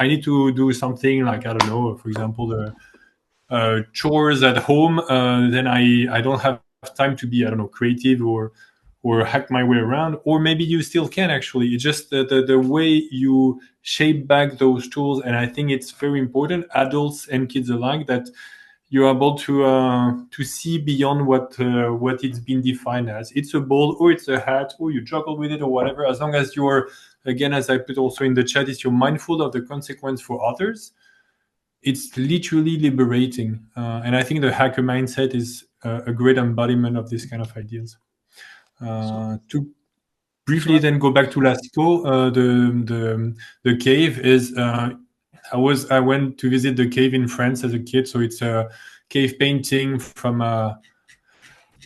need to do something like, I don't know, for example, the chores at home, then I don't have time to be, I don't know, creative or hack my way around, or maybe you still can actually. It's just the way you shape back those tools, and I think it's very important, adults and kids alike, that you're able to see beyond what it's been defined as. It's a ball, or it's a hat, or you juggle with it, or whatever. As long as you're, again, as I put also in the chat, is you're mindful of the consequence for others. It's literally liberating, and I think the hacker mindset is a great embodiment of this kind of ideas. To briefly then go back to Lascaux, the cave is I went to visit the cave in France as a kid, so it's a cave painting from a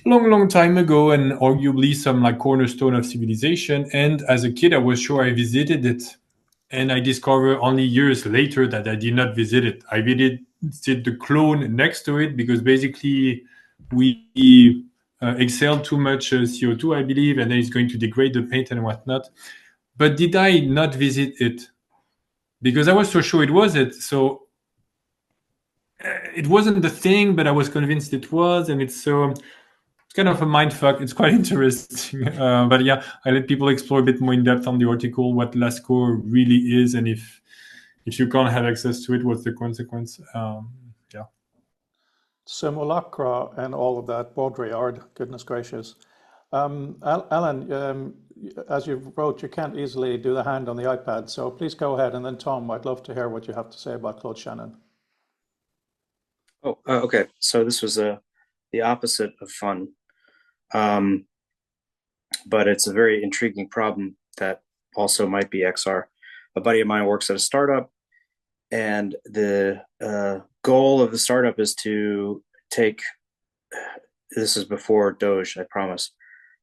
long time ago, and arguably some like cornerstone of civilization. And as a kid, I was sure I visited it, and I discovered only years later that I did not visit it. I visited the clone next to it because basically we exhaled too much CO2, I believe, and then it's going to degrade the paint and whatnot. But did I not visit it? Because I was so sure it was it. So it wasn't the thing, but I was convinced it was, and it's kind of a mind fuck. It's quite interesting. But yeah, I let people explore a bit more in depth on the article what Lascaux really is, and if you can't have access to it, what's the consequence? Yeah. Simulacra and all of that, Baudrillard, goodness gracious. Alan, as you wrote, you can't easily do the hand on the iPad. So please go ahead. And then Tom, I'd love to hear what you have to say about Claude Shannon. Oh, okay. So this was the opposite of fun, but it's a very intriguing problem that also might be XR. A buddy of mine works at a startup, and the goal of the startup is to take, this is before Doge, I promise,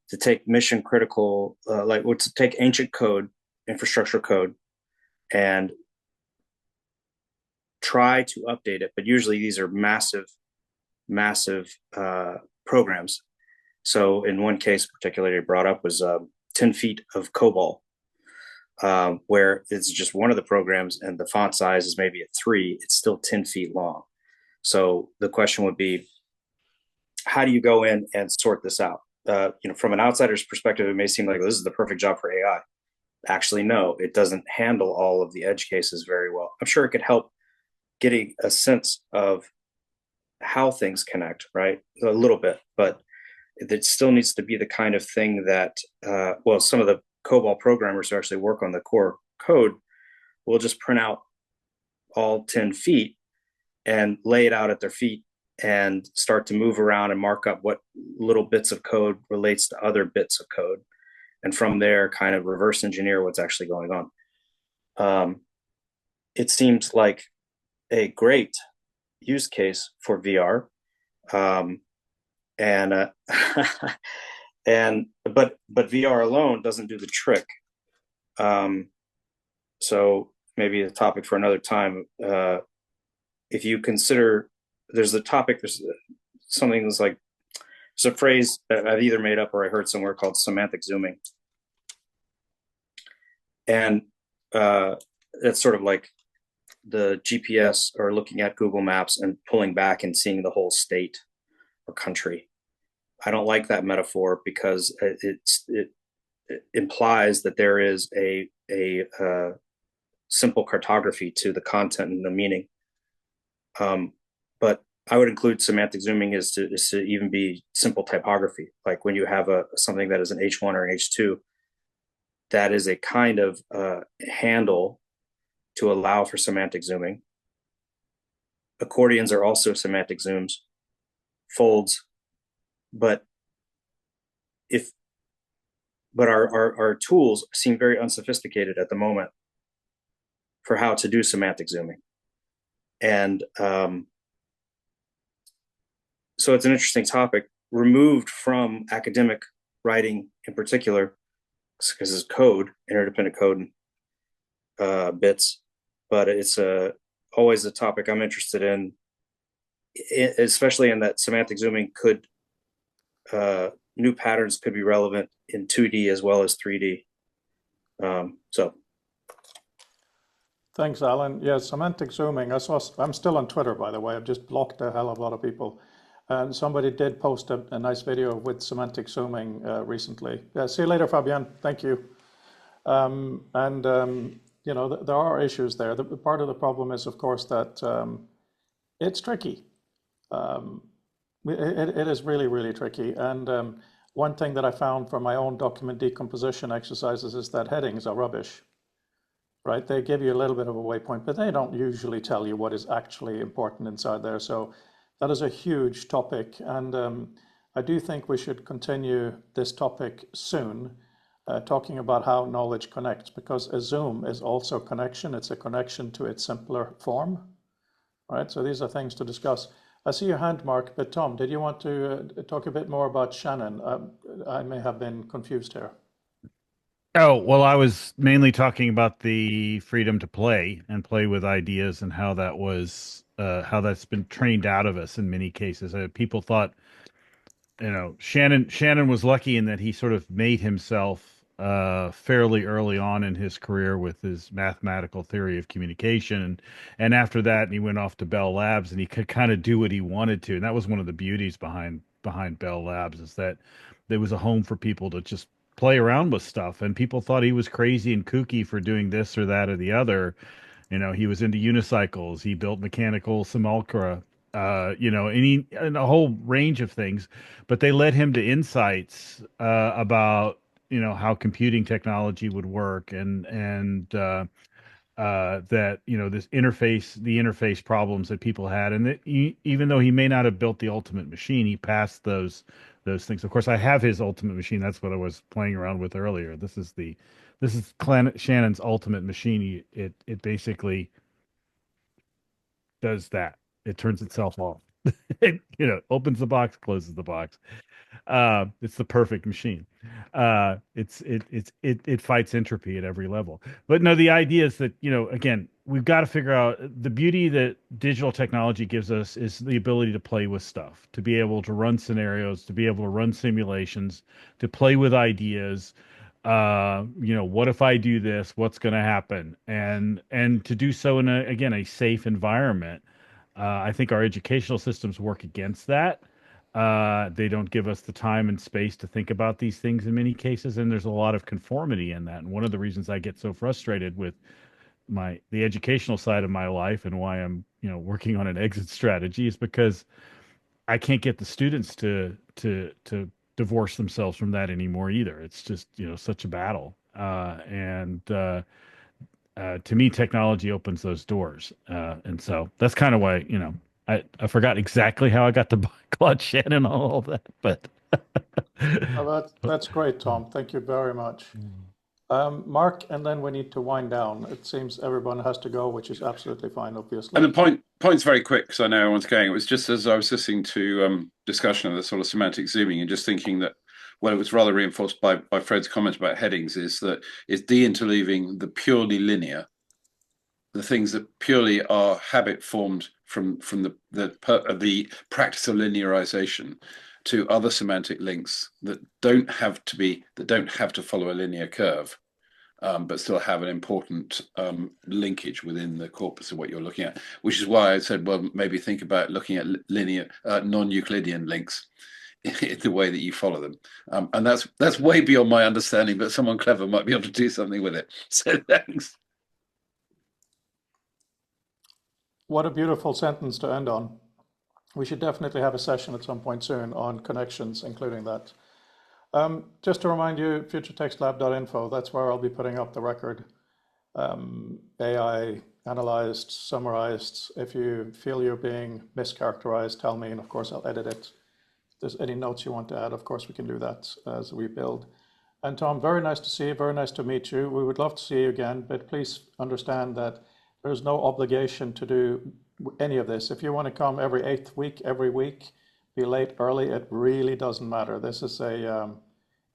to take mission critical, to take ancient code, infrastructure code, and try to update it. But usually these are massive programs. So in one case particularly brought up was 10 feet of COBOL, where it's just one of the programs and the font size is maybe a 3, it's still 10 feet long. So the question would be, how do you go in and sort this out? From an outsider's perspective, it may seem like this is the perfect job for AI. Actually, no, it doesn't handle all of the edge cases very well. I'm sure it could help getting a sense of how things connect, right? A little bit, but it still needs to be the kind of thing that, some of the COBOL programmers who actually work on the core code will just print out all 10 feet and lay it out at their feet and start to move around and mark up what little bits of code relates to other bits of code. And from there, kind of reverse engineer what's actually going on. It seems like a great use case for VR. But VR alone doesn't do the trick. So maybe a topic for another time. If you consider, there's something that's like, it's a phrase that I've either made up or I heard somewhere called semantic zooming. And it's sort of like the GPS or looking at Google Maps and pulling back and seeing the whole state or country. I don't like that metaphor because it implies that there is a simple cartography to the content and the meaning. But I would include semantic zooming is to even be simple typography. Like when you have something that is an H1 or an H2, that is a kind of handle to allow for semantic zooming. Accordions are also semantic zooms, folds, but our tools seem very unsophisticated at the moment for how to do semantic zooming. And so it's an interesting topic, removed from academic writing in particular, because it's code, interdependent code bits, but it's always a topic I'm interested in, especially in that semantic zooming could, new patterns could be relevant in 2D as well as 3D. Thanks, Alan. Yeah, semantic zooming. I'm still on Twitter, by the way. I've just blocked a hell of a lot of people. And somebody did post a nice video with semantic zooming recently. See you later, Fabien. Thank you. There are issues there. Part of the problem is, of course, that it's tricky. It is really, really tricky. And one thing that I found from my own document decomposition exercises is that headings are rubbish, right? They give you a little bit of a waypoint, but they don't usually tell you what is actually important inside there. So that is a huge topic. And I do think we should continue this topic soon, talking about how knowledge connects, because a zoom is also connection. It's a connection to its simpler form, right? So these are things to discuss. I see your hand, Mark, but Tom, did you want to talk a bit more about Shannon? I may have been confused here. Oh, well, I was mainly talking about the freedom to play and play with ideas and how that was, how that's been trained out of us in many cases. People thought, Shannon was lucky in that he sort of made himself fairly early on in his career with his mathematical theory of communication, and after that, he went off to Bell Labs, and he could kind of do what he wanted to, and that was one of the beauties behind Bell Labs, is that there was a home for people to just play around with stuff, and people thought he was crazy and kooky for doing this or that or the other. He was into unicycles. He built mechanical simulacra, and a whole range of things. But they led him to insights about how computing technology would work, and that this the interface problems that people had, and that even though he may not have built the ultimate machine, he passed those things. Of course, I have his ultimate machine. That's what I was playing around with earlier. This is Shannon's ultimate machine. It basically does that. It turns itself off. It opens the box, closes the box. It's the perfect machine. It fights entropy at every level. But no, the idea is that, again, we've got to figure out the beauty that digital technology gives us is the ability to play with stuff, to be able to run scenarios, to be able to run simulations, to play with ideas. What if I do this? What's going to happen? And to do so in a safe environment. I think our educational systems work against that. They don't give us the time and space to think about these things in many cases, and there's a lot of conformity in that. And one of the reasons I get so frustrated with the educational side of my life, and why I'm working on an exit strategy, is because I can't get the students to divorce themselves from that anymore either. It's just such a battle, and to me, technology opens those doors, and so that's kind of why I forgot exactly how I got to Claude Shannon and all that, but that's great, Tom. Thank you very much. Mark, and then we need to wind down. It seems everyone has to go, which is absolutely fine, obviously. And the point's very quick because I know everyone's going. It was just as I was listening to discussion of the sort of semantic zooming and just thinking that, well, it was rather reinforced by Fred's comment about headings, is that it's de-interleaving the purely linear, the things that purely are habit formed from the practice of linearization, to other semantic links that don't have to follow a linear curve, but still have an important linkage within the corpus of what you're looking at. Which is why I said, well, maybe think about looking at linear non-Euclidean links the way that you follow them, and that's way beyond my understanding, but someone clever might be able to do something with it. So thanks. What a beautiful sentence to end on. We should definitely have a session at some point soon on connections, including that. Just to remind you, futuretextlab.info, that's where I'll be putting up the record. AI analyzed, summarized. If you feel you're being mischaracterized, tell me, and of course I'll edit it. If there's any notes you want to add, of course we can do that as we build. And Tom, very nice to see you, very nice to meet you. We would love to see you again, but please understand that there's no obligation to do any of this. If you want to come every 8th week, every week, be late, early, it really doesn't matter. This is a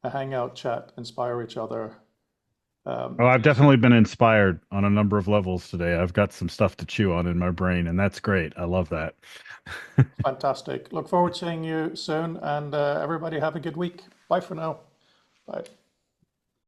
hangout, chat, inspire each other. I've definitely been inspired on a number of levels today. I've got some stuff to chew on in my brain, and that's great. I love that. Fantastic. Look forward to seeing you soon, and everybody have a good week. Bye for now. Bye.